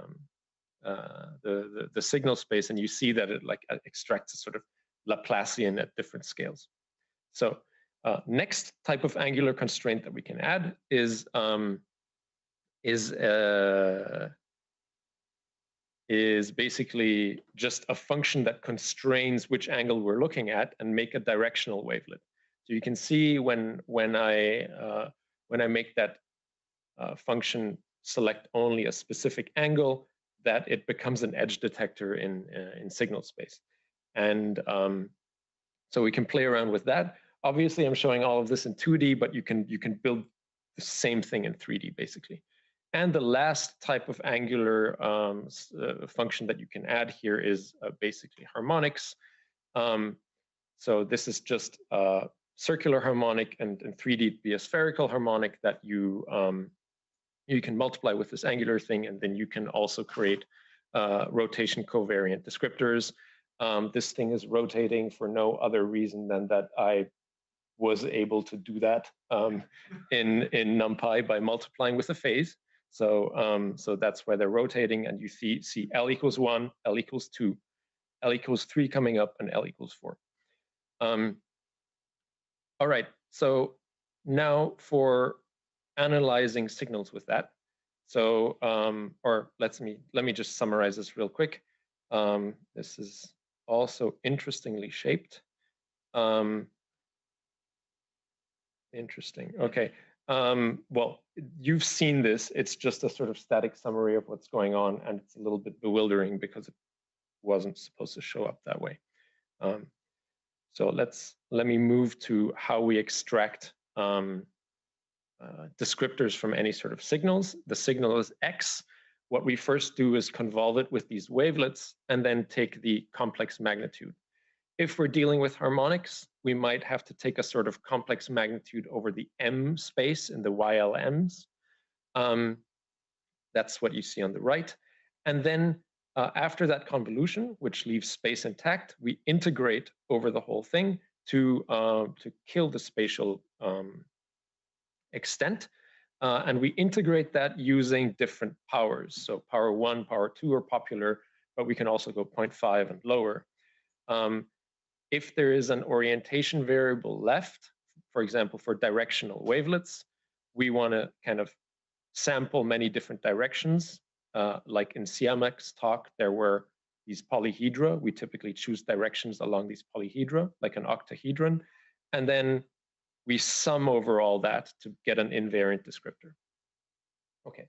signal space, and you see that it like extracts a sort of Laplacian at different scales. So next type of angular constraint that we can add is basically just a function that constrains which angle we're looking at and make a directional wavelet. So you can see when I make that function select only a specific angle, that it becomes an edge detector in signal space. And so we can play around with that. Obviously, I'm showing all of this in 2D, but you can build the same thing in 3D, basically. And the last type of angular function that you can add here is basically harmonics. So this is just a circular harmonic, and in 3D it'd be a spherical harmonic that you can multiply with this angular thing, and then you can also create rotation covariant descriptors. This thing is rotating for no other reason than that I was able to do that in NumPy by multiplying with a phase. So so that's why they're rotating, and you see L equals 1, L equals 2, L equals 3 coming up, and L equals 4. All right, so now for analyzing signals with that. So or let me just summarize this real quick. This is also interestingly shaped. Interesting. Okay. Well, you've seen this. It's just a sort of static summary of what's going on, and it's a little bit bewildering because it wasn't supposed to show up that way. So let me move to how we extract descriptors from any sort of signals. The signal is X. What we first do is convolve it with these wavelets and then take the complex magnitude. If we're dealing with harmonics, we might have to take a sort of complex magnitude over the M space in the YLMs. That's what you see on the right. And then after that convolution, which leaves space intact, we integrate over the whole thing to kill the spatial extent. And we integrate that using different powers. So power 1, power 2 are popular, but we can also go 0.5 and lower. If there is an orientation variable left, for example, for directional wavelets, we want to kind of sample many different directions. Like in Siamak's talk, there were these polyhedra. We typically choose directions along these polyhedra, like an octahedron. And then we sum over all that to get an invariant descriptor. Okay.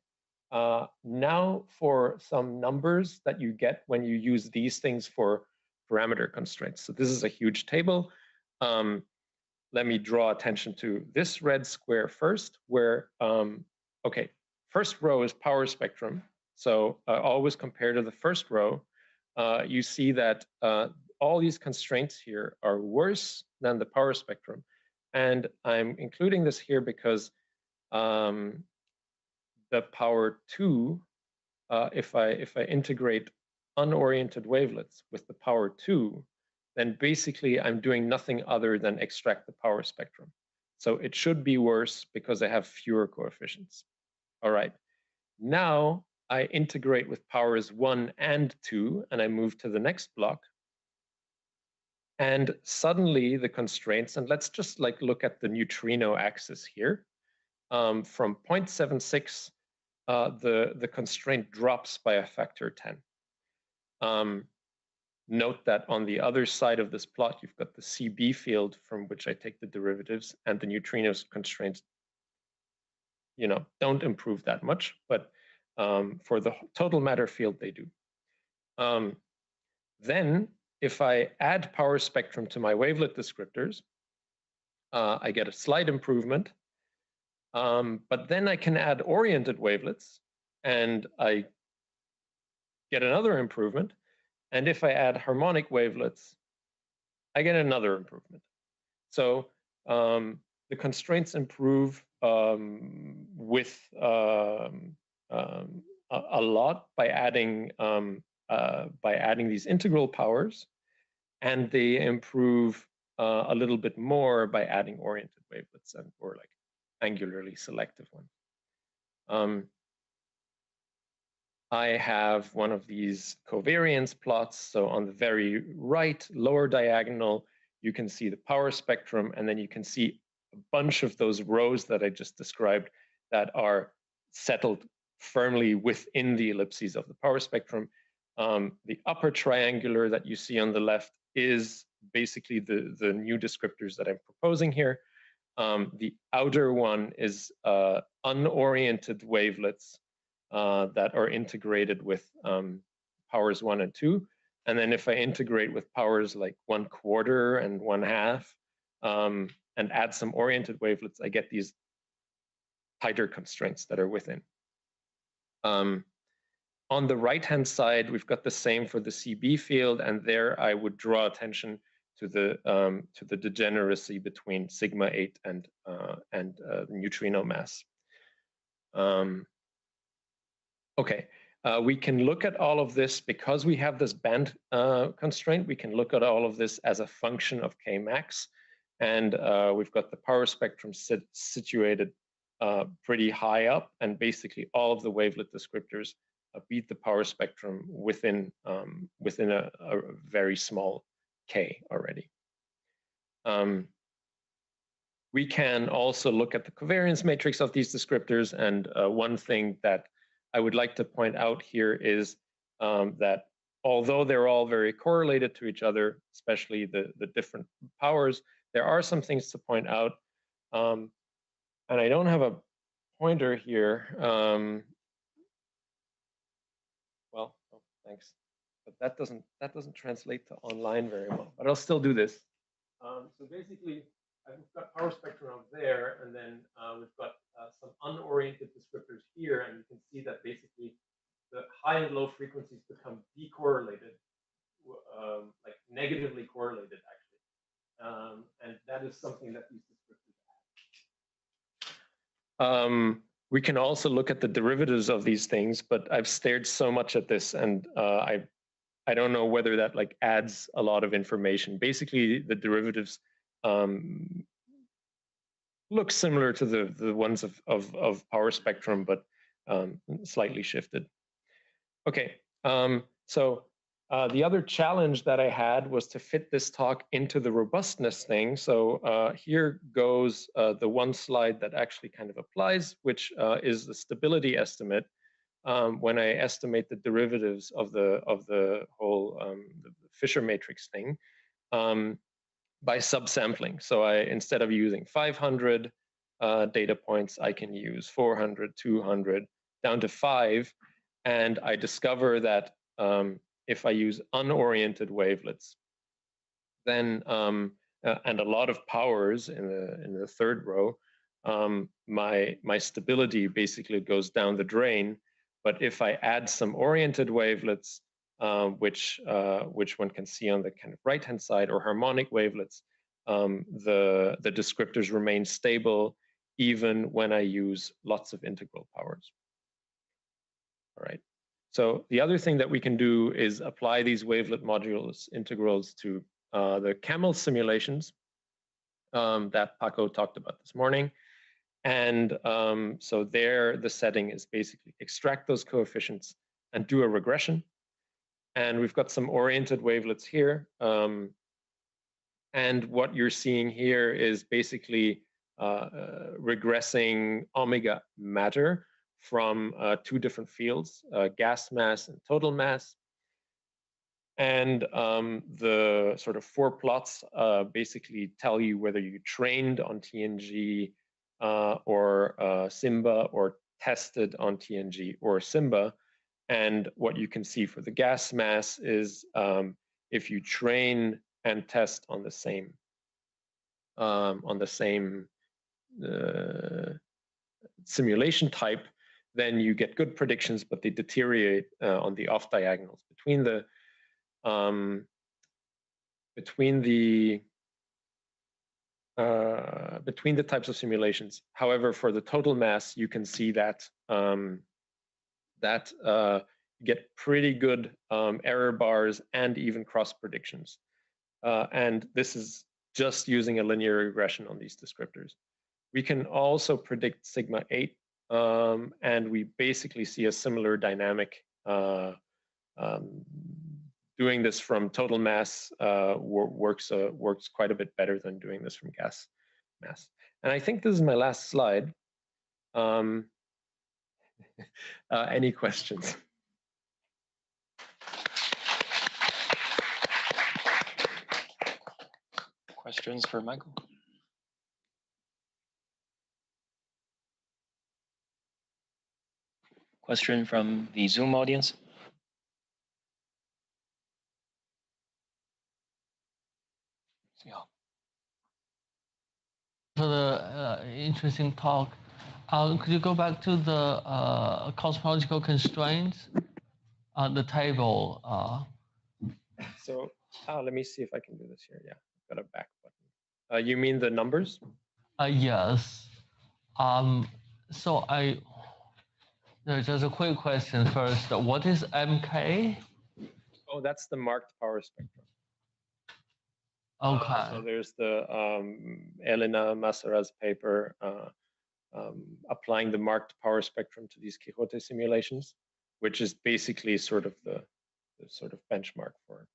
Now for some numbers that you get when you use these things for parameter constraints. So this is a huge table. Let me draw attention to this red square first, where, okay, first row is power spectrum. So always compare to the first row. You see that all these constraints here are worse than the power spectrum. And I'm including this here because the power 2, if I integrate unoriented wavelets with the power 2, then basically I'm doing nothing other than extract the power spectrum. So it should be worse because I have fewer coefficients. All right. Now I integrate with powers 1 and 2, and I move to the next block. And suddenly the constraints, and let's just like look at the neutrino axis here. From 0.76, the constraint drops by a factor 10. Note that on the other side of this plot, you've got the CB field from which I take the derivatives, and the neutrinos constraints, you know, don't improve that much, but for the total matter field, they do. Then, if I add power spectrum to my wavelet descriptors, I get a slight improvement. But then I can add oriented wavelets, and I get another improvement. And if I add harmonic wavelets, I get another improvement. So the constraints improve with a lot by adding these integral powers, and they improve a little bit more by adding oriented wavelets or like angularly selective ones. I have one of these covariance plots. So on the very right lower diagonal, you can see the power spectrum, and then you can see a bunch of those rows that I just described that are settled firmly within the ellipses of the power spectrum. The upper triangular that you see on the left is basically the new descriptors that I'm proposing here. The outer one is unoriented wavelets that are integrated with powers 1 and 2. And then if I integrate with powers like 1/4 and 1/2 and add some oriented wavelets, I get these tighter constraints that are within. On the right-hand side, we've got the same for the CB field, and there I would draw attention to the degeneracy between sigma 8 and neutrino mass. Okay, we can look at all of this because we have this band constraint. We can look at all of this as a function of K max, and we've got the power spectrum situated pretty high up, and basically all of the wavelet descriptors beat the power spectrum within a very small K already. We can also look at the covariance matrix of these descriptors, and one thing that I would like to point out here is that although they're all very correlated to each other, especially the different powers, there are some things to point out. And I don't have a pointer here. Well, oh, thanks. But that doesn't translate to online very well. But I'll still do this. So basically, I've got power spectrum up there, and then we've got some unoriented descriptors here, and you can see that basically the high and low frequencies become decorrelated, like negatively correlated actually, and that is something that these descriptors add. We can also look at the derivatives of these things, but I've stared so much at this, and I don't know whether that like adds a lot of information. Basically, the derivatives look similar to the ones of power spectrum, but slightly shifted. Okay, so the other challenge that I had was to fit this talk into the robustness thing. So here goes the one slide that actually kind of applies, which is the stability estimate when I estimate the derivatives of the whole the Fisher matrix thing. by subsampling. So instead of using 500 data points, I can use 400, 200, down to 5. And I discover that if I use unoriented wavelets, then and a lot of powers in the third row, my stability basically goes down the drain. But if I add some oriented wavelets, which one can see on the kind of right-hand side, or harmonic wavelets, the descriptors remain stable even when I use lots of integral powers. All right. So the other thing that we can do is apply these wavelet modulus integrals to the camel simulations that Paco talked about this morning. And so there, the setting is basically extract those coefficients and do a regression. And we've got some oriented wavelets here. And what you're seeing here is basically regressing omega matter from 2 different fields, gas mass and total mass. And the sort of 4 plots basically tell you whether you trained on TNG or Simba, or tested on TNG or Simba. And what you can see for the gas mass is if you train and test on the same simulation type, then you get good predictions, but they deteriorate on the off diagonals between the types of simulations. However, for the total mass, you can see that you get pretty good error bars and even cross predictions. And this is just using a linear regression on these descriptors. We can also predict sigma 8, and we basically see a similar dynamic. Doing this from total mass works quite a bit better than doing this from gas mass. And I think this is my last slide. Any questions? Questions for Michael? Question from the Zoom audience? Yeah. For the interesting talk, could you go back to the cosmological constraints on the table? So let me see if I can do this here. Yeah, I've got a back button. You mean the numbers? Yes. So just a quick question first. What is MK? Oh, that's the marked power spectrum. Okay. So there's the Elena Masara's paper applying the marked power spectrum to these Quixote simulations, which is basically sort of the sort of benchmark for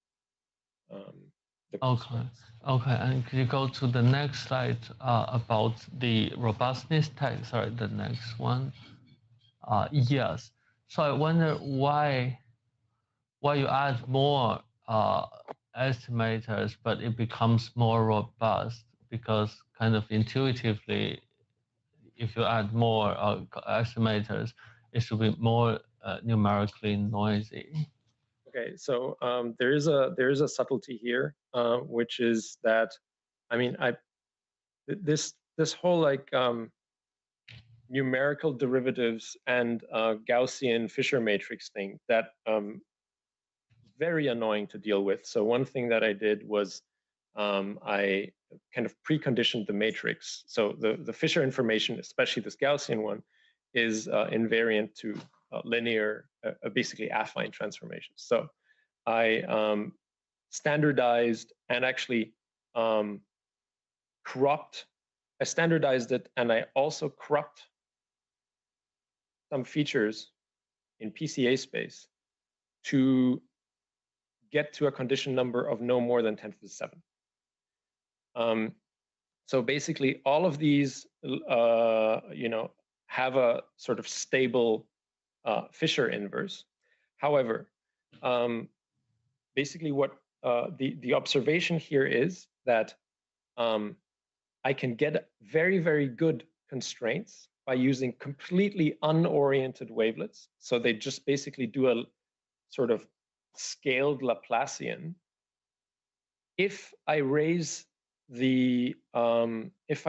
the constraints. Okay, and could you go to the next slide about the robustness test? Sorry, the next one. Yes. So I wonder why you add more estimators, but it becomes more robust, because kind of intuitively, if you add more estimators, it should be more numerically noisy. Okay, so there is a subtlety here, which is that, I mean, this whole like numerical derivatives and Gaussian Fisher matrix thing, that very annoying to deal with. So one thing that I did was I kind of preconditioned the matrix. So the Fisher information, especially this Gaussian one, is invariant to linear, basically affine transformations. So I standardized and actually cropped. I standardized it, and I also cropped some features in PCA space to get to a condition number of no more than 10 to the 7. So basically, all of these, have a sort of stable Fisher inverse. However, basically, what the observation here is that I can get very, very good constraints by using completely unoriented wavelets. So they just basically do a sort of scaled Laplacian. If I raise the, if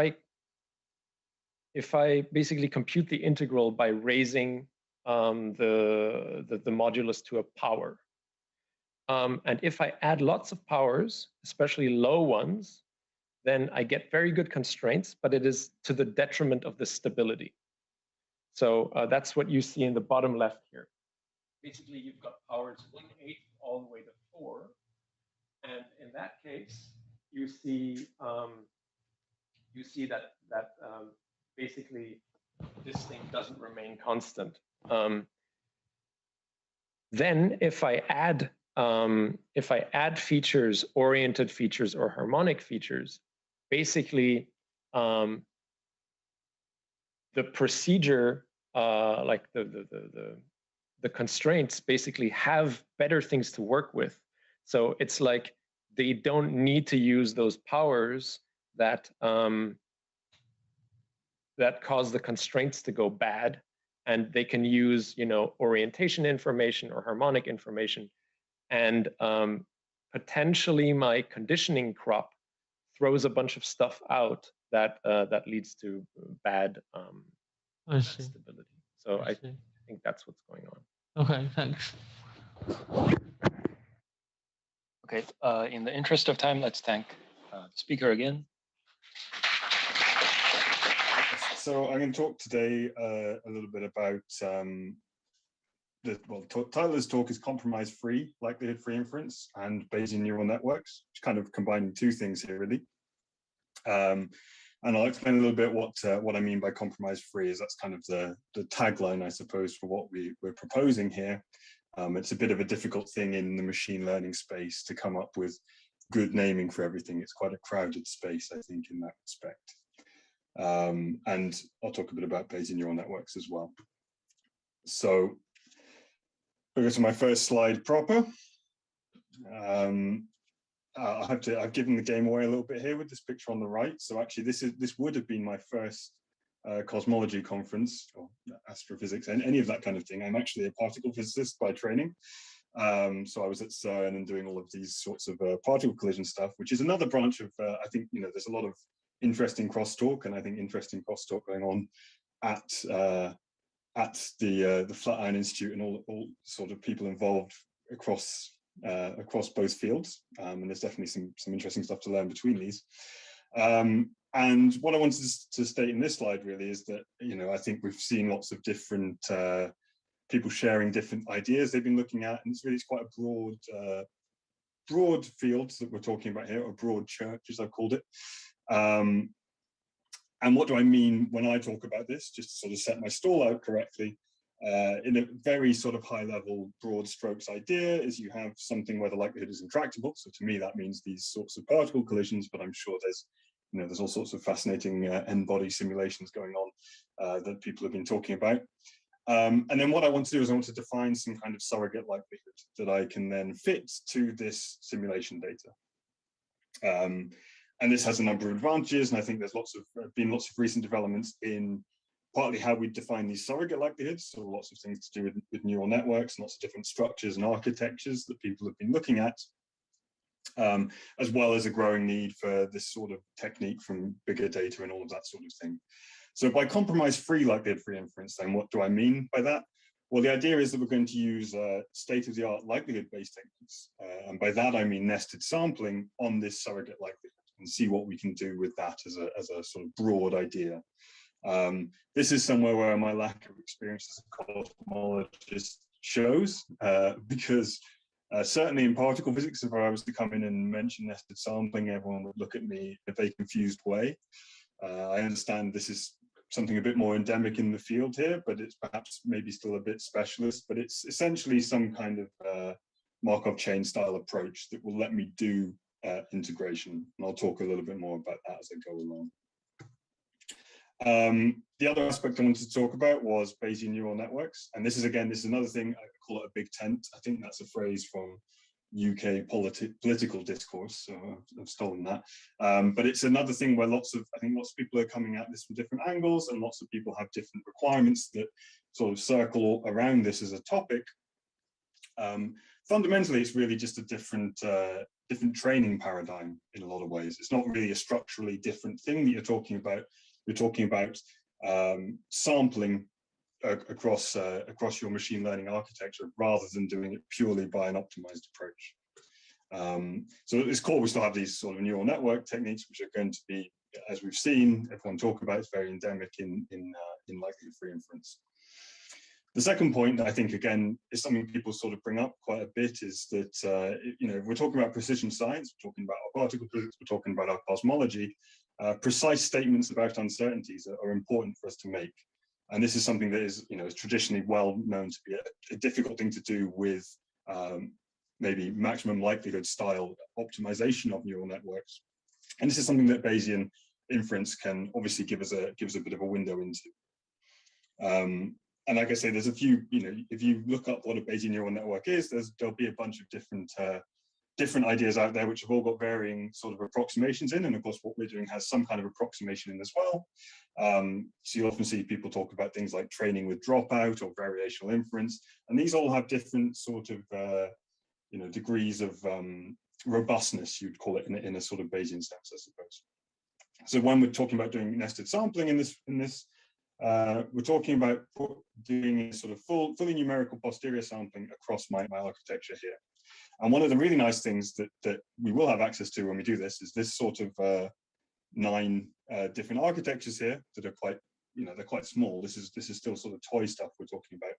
I basically compute the integral by raising the modulus to a power, and if I add lots of powers, especially low ones, then I get very good constraints, but it is to the detriment of the stability. So that's what you see in the bottom left here. Basically, you've got powers 1/8 all the way to 4. And in that case, you see that basically this thing doesn't remain constant. Then if I add features, oriented features or harmonic features, basically the procedure, like the constraints basically have better things to work with. So it's like they don't need to use those powers that that cause the constraints to go bad, and they can use, you know, orientation information or harmonic information, and potentially my conditioning crop throws a bunch of stuff out that that leads to bad stability. So I think that's what's going on. Okay, thanks. Okay, in the interest of time, let's thank the speaker again. So I'm going to talk today a little bit about Tyler's talk is compromise-free, likelihood-free inference, and Bayesian neural networks, which kind of combining two things here, really. And I'll explain a little bit what I mean by compromise-free, as that's kind of the tagline, I suppose, for what we're proposing here. It's a bit of a difficult thing in the machine learning space to come up with good naming for everything. It's quite a crowded space, I think, in that respect. And I'll talk a bit about Bayesian neural networks as well. So I'll go to my first slide proper. I've given the game away a little bit here with this picture on the right. So actually this would have been my first cosmology conference or astrophysics and any of that kind of thing. I'm actually a particle physicist by training. So I was at CERN and doing all of these sorts of particle collision stuff, which is another branch of, I think, you know, there's a lot of interesting crosstalk, and I think interesting crosstalk going on at the Flatiron Institute, and all sort of people involved across both fields. And there's definitely some interesting stuff to learn between these. And what I wanted to state in this slide really is that, you know, I think we've seen lots of different people sharing different ideas they've been looking at, and it's quite a broad field that we're talking about here, or broad church, as I've called it. And what do I mean when I talk about this? Just to sort of set my stall out correctly, in a very sort of high level, broad strokes idea is you have something where the likelihood is intractable. So to me, that means these sorts of particle collisions, but I'm sure there's all sorts of fascinating n-body simulations going on that people have been talking about. And then what I want to do is I want to define some kind of surrogate likelihood that I can then fit to this simulation data. And this has a number of advantages, and I think there's been lots of recent developments in partly how we define these surrogate likelihoods, so lots of things to do with neural networks, lots of different structures and architectures that people have been looking at, as well as a growing need for this sort of technique from bigger data and all of that sort of thing. So by compromise-free likelihood-free inference, then what do I mean by that? Well, the idea is that we're going to use state-of-the-art likelihood-based techniques, and by that I mean nested sampling on this surrogate likelihood, and see what we can do with that as a sort of broad idea. This is somewhere where my lack of experience as a cosmologist shows, because certainly in particle physics, if I was to come in and mention nested sampling, everyone would look at me in a very confused way. I understand this is something a bit more endemic in the field here, but it's perhaps maybe still a bit specialist, but it's essentially some kind of Markov chain style approach that will let me do integration. And I'll talk a little bit more about that as I go along. The other aspect I wanted to talk about was Bayesian neural networks. And this is another thing, I call it a big tent. I think that's a phrase from UK political discourse, so I've stolen that. But it's another thing where I think lots of people are coming at this from different angles, and lots of people have different requirements that sort of circle around this as a topic. Fundamentally, it's really just a different training paradigm in a lot of ways. It's not really a structurally different thing that you're talking about. You're talking about sampling across your machine learning architecture rather than doing it purely by an optimized approach. So at its core, we still have these sort of neural network techniques, which are going to be, as we've seen, everyone talk about, it's very endemic in likelihood-free inference. The second point that I think, again, is something people sort of bring up quite a bit, is that, if we're talking about precision science, we're talking about our particle physics, we're talking about our cosmology, precise statements about uncertainties are important for us to make. And this is something that is, is traditionally well known to be a difficult thing to do with maybe maximum likelihood style optimization of neural networks. And this is something that Bayesian inference can obviously give us a bit of a window into. And like I say, there's a few, if you look up what a Bayesian neural network is, there'll be a bunch of different ideas out there which have all got varying sort of approximations in, and of course what we're doing has some kind of approximation in as well. So you often see people talk about things like training with dropout or variational inference, and these all have different sort of degrees of robustness, you'd call it, in a sort of Bayesian sense, I suppose. So when we're talking about doing nested sampling in this we're talking about doing a sort of fully numerical posterior sampling across my architecture here. And one of the really nice things that we will have access to when we do this is this sort of 9 different architectures here that are quite, they're quite small. This is still sort of toy stuff we're talking about.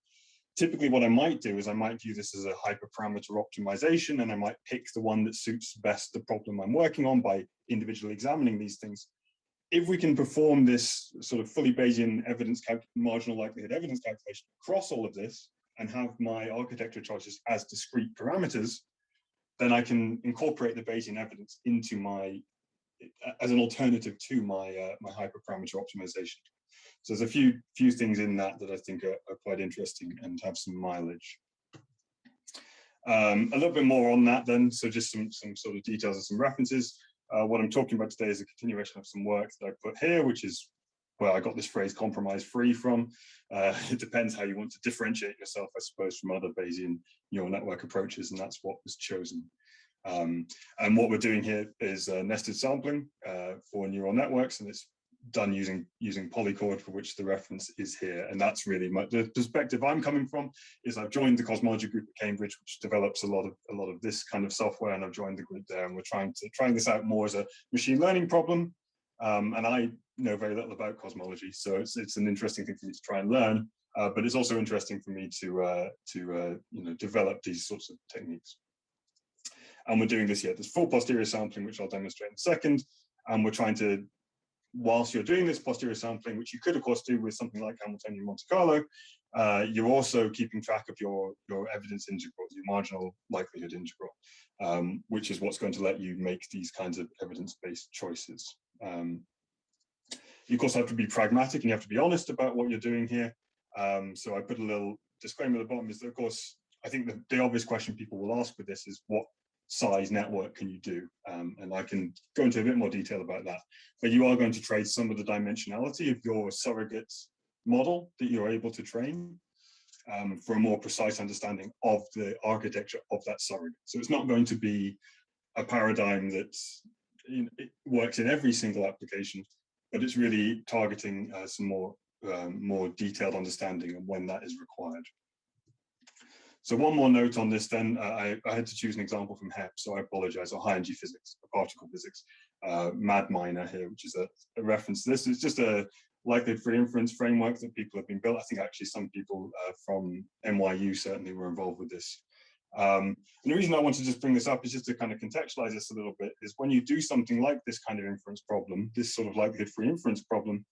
Typically what I might do is I might view this as a hyperparameter optimization, and I might pick the one that suits best the problem I'm working on by individually examining these things. If we can perform this sort of fully Bayesian marginal likelihood evidence calculation across all of this and have my architecture choices as discrete parameters, then I can incorporate the Bayesian evidence into as an alternative to my hyperparameter optimization. So there's a few things in that I think are quite interesting and have some mileage. A little bit more on that then, so just some sort of details and some references. What I'm talking about today is a continuation of some work that I put here, which is where I got this phrase compromise free from. It depends how you want to differentiate yourself, I suppose, from other Bayesian neural network approaches, and that's what was chosen. And what we're doing here is nested sampling for neural networks, and it's done using polychord, for which the reference is here. And that's really the perspective I'm coming from. Is I've joined the cosmology group at Cambridge, which develops a lot of this kind of software, and I've joined the group there, and we're trying this out more as a machine learning problem. And I know very little about cosmology, so it's an interesting thing for me to try and learn. But it's also interesting for me to develop these sorts of techniques. And we're doing this here. There's full posterior sampling, which I'll demonstrate in a second. And we're trying to, whilst you're doing this posterior sampling, which you could of course do with something like Hamiltonian Monte Carlo, you're also keeping track of your evidence integral, your marginal likelihood integral, which is what's going to let you make these kinds of evidence-based choices. You of course have to be pragmatic and you have to be honest about what you're doing here. So I put a little disclaimer at the bottom, is that of course, I think the obvious question people will ask with this is, what size network can you do? And I can go into a bit more detail about that. But you are going to trade some of the dimensionality of your surrogate model that you're able to train for a more precise understanding of the architecture of that surrogate. So it's not going to be a paradigm that it works in every single application, but it's really targeting some more detailed understanding of when that is required. So one more note on this then, I had to choose an example from HEP, so I apologize, or high-energy physics, or particle physics, MadMiner here, which is a reference to this. It's just a likelihood-free inference framework that people have been built. I think actually some people from NYU certainly were involved with this. And the reason I want to just bring this up is just to kind of contextualize this a little bit, is when you do something like this kind of inference problem, this sort of likelihood-free inference problem,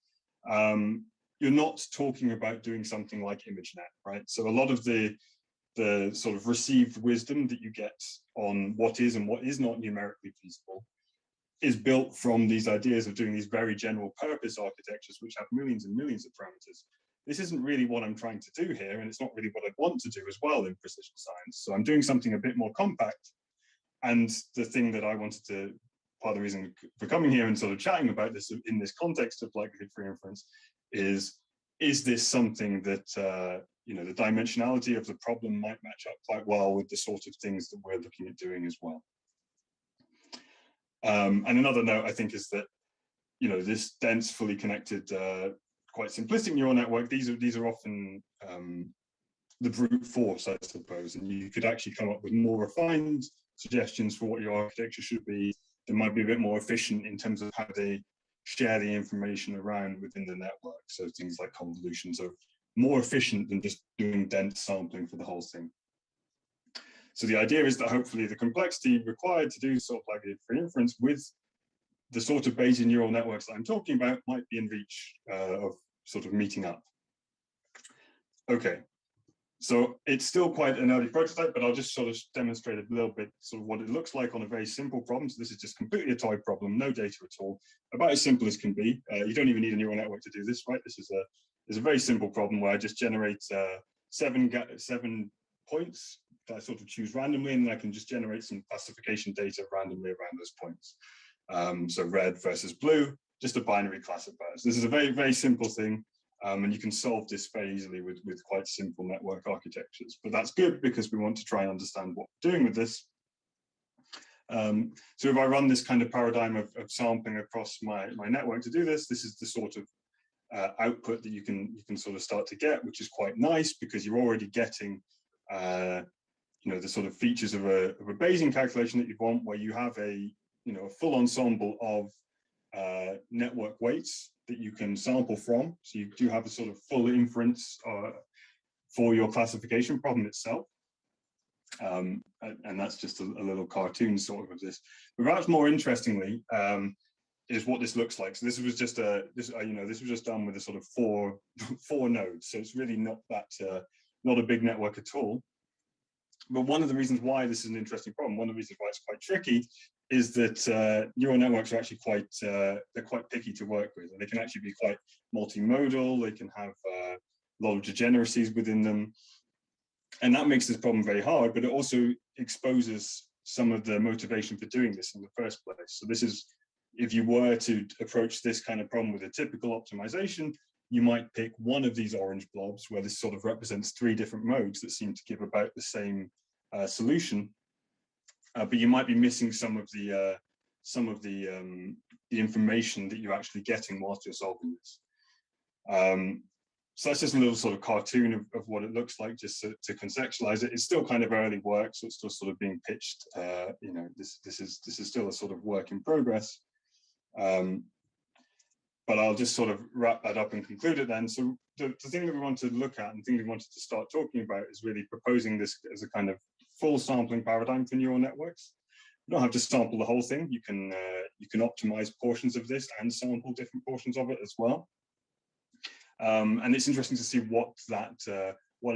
you're not talking about doing something like ImageNet, right? So a lot of the sort of received wisdom that you get on what is and what is not numerically feasible is built from these ideas of doing these very general purpose architectures, which have millions and millions of parameters. This isn't really what I'm trying to do here, and it's not really what I want to do as well in precision science. So I'm doing something a bit more compact, And the thing that I wanted to, part of the reason for coming here and sort of chatting about this in this context of likelihood-free inference is this something that, you know, the dimensionality of the problem might match up quite well with the sort of things that we're looking at doing as well. And another note, I think, is that, you know, this dense, fully connected, quite simplistic neural network, these are often the brute force, I suppose, and you could actually come up with more refined suggestions for what your architecture should be that might be a bit more efficient in terms of how they share the information around within the network. So things like convolutions are more efficient than just doing dense sampling for the whole thing. So the idea is that hopefully the complexity required to do sort of likelihood-free inference with the sort of Bayesian neural networks that I'm talking about might be in reach of sort of meeting up. Okay, so it's still quite an early prototype, but I'll just sort of demonstrate a little bit sort of what it looks like on a very simple problem. So this is just completely a toy problem, no data at all, about as simple as can be. You don't even need a neural network to do this, right? This is a very simple problem where I just generate seven points that I sort of choose randomly, and then I can just generate some classification data randomly around those points. So red versus blue, just a binary classifiers. This is a very, very simple thing. And you can solve this very easily with quite simple network architectures. But that's good because we want to try and understand what we're doing with this. So if I run this kind of paradigm of sampling across my network to do this, this is the sort of output that you can sort of start to get, which is quite nice because you're already getting you know, the sort of features of a Bayesian calculation that you want, where you have a full ensemble of network weights that you can sample from. So you do have a sort of full inference for your classification problem itself. And that's just a little cartoon sort of this. But perhaps more interestingly is what this looks like. So this was just this was just done with a sort of four nodes. So it's really not that not a big network at all. But one of the reasons why this is an interesting problem, one of the reasons why it's quite tricky, is that neural networks are actually quite they're quite picky to work with, and they can actually be quite multimodal. They can have a lot of degeneracies within them, and that makes this problem very hard. But it also exposes some of the motivation for doing this in the first place. So this is, if you were to approach this kind of problem with a typical optimization, you might pick one of these orange blobs where this sort of represents three different modes that seem to give about the same solution. But you might be missing some of the information that you're actually getting whilst you're solving this. So that's just a little sort of cartoon of what it looks like, just to contextualize it. It's still kind of early work, so it's still sort of being pitched. You know, this is still a sort of work in progress. But I'll just sort of wrap that up and conclude it then. So the thing that we want to look at and the thing we wanted to start talking about is really proposing this as a kind of full sampling paradigm for neural networks. You don't have to sample the whole thing. You can optimize portions of this and sample different portions of it as well. And it's interesting to see what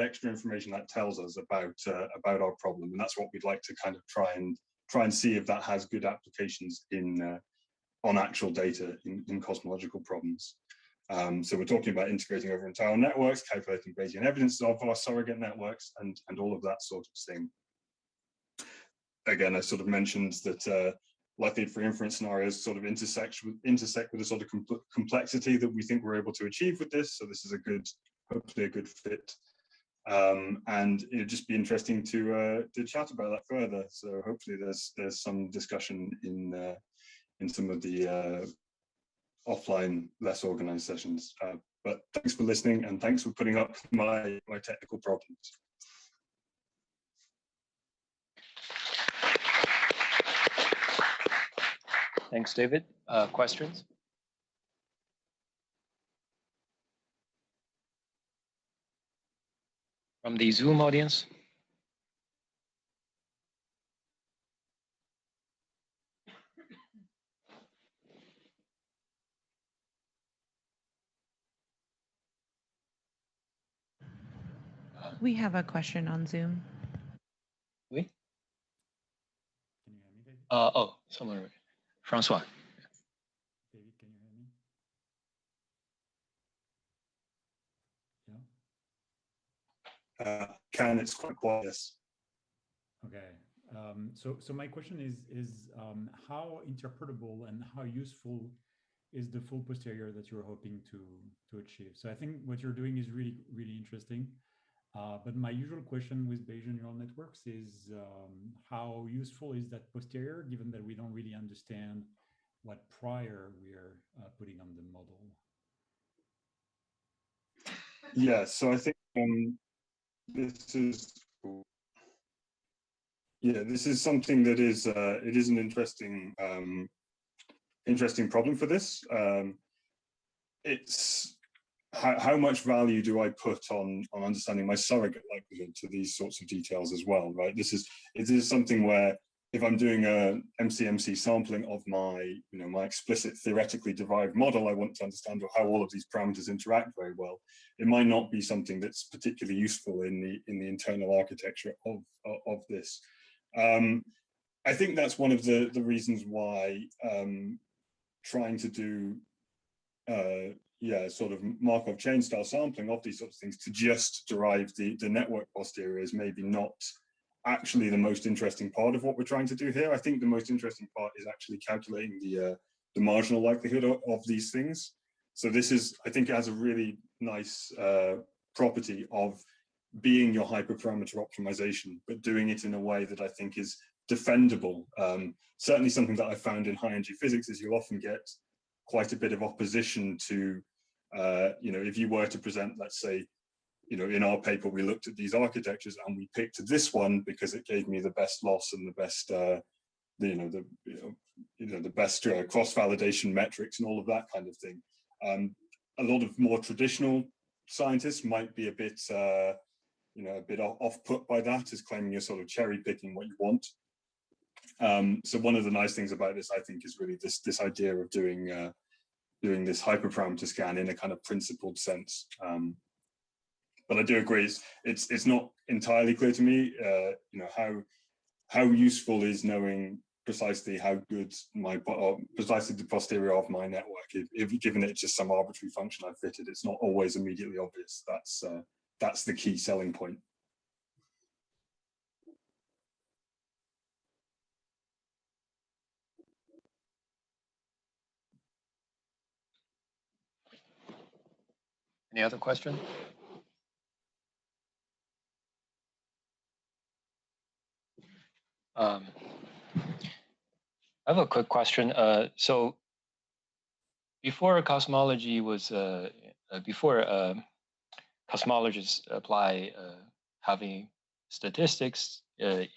extra information that tells us about our problem, and that's what we'd like to kind of try and see if that has good applications on actual data in cosmological problems. So we're talking about integrating over entire networks, calculating Bayesian evidence of our surrogate networks, and all of that sort of thing. Again, I sort of mentioned that likelihood-free inference scenarios sort of intersect with the sort of complexity that we think we're able to achieve with this. So this is hopefully a good fit. And it'd just be interesting to chat about that further. So hopefully there's some discussion in some of the offline, less organized sessions. But thanks for listening, and thanks for putting up my technical problems. Thanks, David. Questions? From the Zoom audience? We have a question on Zoom. Oui? Can you hear me, David? Oh, someone. Francois. David, can you hear me? It's quite quiet. Yes. Okay. So my question is how interpretable and how useful is the full posterior that you're hoping to achieve? So I think what you're doing is really interesting. But my usual question with Bayesian neural networks is how useful is that posterior, given that we don't really understand what prior we're putting on the model? Yeah, so I think this is something that is it is an interesting interesting problem for this. It's how much value do I put on understanding my surrogate likelihood to these sorts of details as well, right? It is something where if I'm doing a MC-MC sampling of my, my explicit theoretically derived model, I want to understand how all of these parameters interact very well. It might not be something that's particularly useful in the internal architecture of this. I think that's one of the reasons why trying to do sort of Markov chain style sampling of these sorts of things to just derive the network posterior is maybe not actually the most interesting part of what we're trying to do here. I think the most interesting part is actually calculating the marginal likelihood of these things. So this is, I think it has a really nice property of being your hyperparameter optimization, but doing it in a way that I think is defendable. Certainly something that I found in high energy physics is you'll often get quite a bit of opposition to, if you were to present, let's say, in our paper, we looked at these architectures and we picked this one because it gave me the best loss and the best, the best cross-validation metrics and all of that kind of thing. A lot of more traditional scientists might be a bit, a bit off-put by that, as claiming you're sort of cherry picking what you want. So one of the nice things about this, I think, is really this idea of doing this hyperparameter scan in a kind of principled sense. But I do agree, it's not entirely clear to me, how useful is knowing precisely how good precisely the posterior of my network. If given it's just some arbitrary function I fitted, it's not always immediately obvious. That's the key selling point. Any other question? I have a quick question. So before cosmology was, before cosmologists apply having statistics in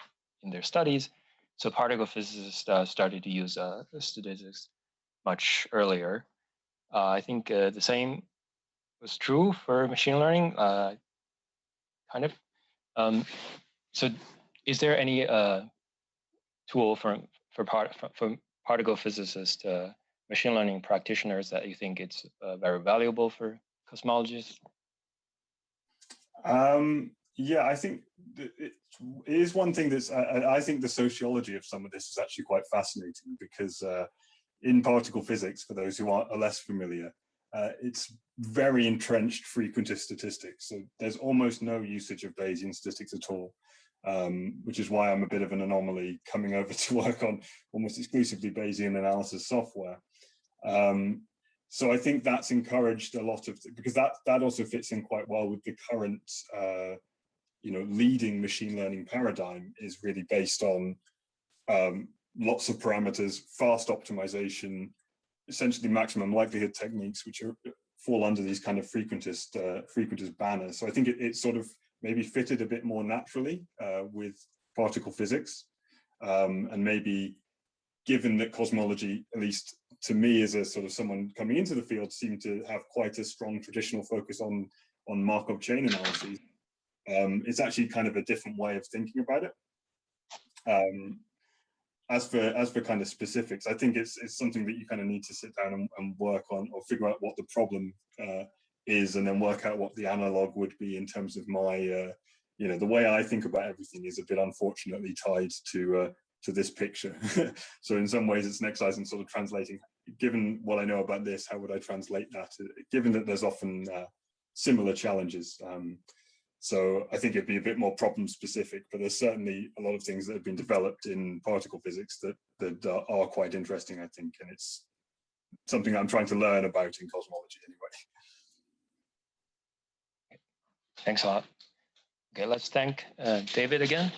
their studies, so particle physicists started to use statistics much earlier. I think the same was true for machine learning, kind of. So is there any tool for particle physicists, machine learning practitioners that you think it's very valuable for cosmologists? Yeah, I think it is one thing that's, I think the sociology of some of this is actually quite fascinating because in particle physics, for those who are less familiar, it's very entrenched frequentist statistics. So there's almost no usage of Bayesian statistics at all. Which is why I'm a bit of an anomaly coming over to work on almost exclusively Bayesian analysis software. So I think that's encouraged a lot of, because that also fits in quite well with the current, leading machine learning paradigm is really based on lots of parameters, fast optimization, essentially maximum likelihood techniques, which fall under these kind of frequentist banners. So I think it sort of maybe fitted a bit more naturally with particle physics. And maybe given that cosmology, at least to me as a sort of someone coming into the field, seemed to have quite a strong traditional focus on Markov chain analyses, it's actually kind of a different way of thinking about it. As for kind of specifics, I think it's something that you kind of need to sit down and work on, or figure out what the problem is, and then work out what the analog would be in terms of my, the way I think about everything is a bit unfortunately tied to this picture. So in some ways it's an exercise in sort of translating, given what I know about this, how would I translate that, given that there's often similar challenges. So I think it'd be a bit more problem specific, but there's certainly a lot of things that have been developed in particle physics that are quite interesting, I think, and it's something I'm trying to learn about in cosmology anyway. Thanks a lot. Okay, let's thank David again.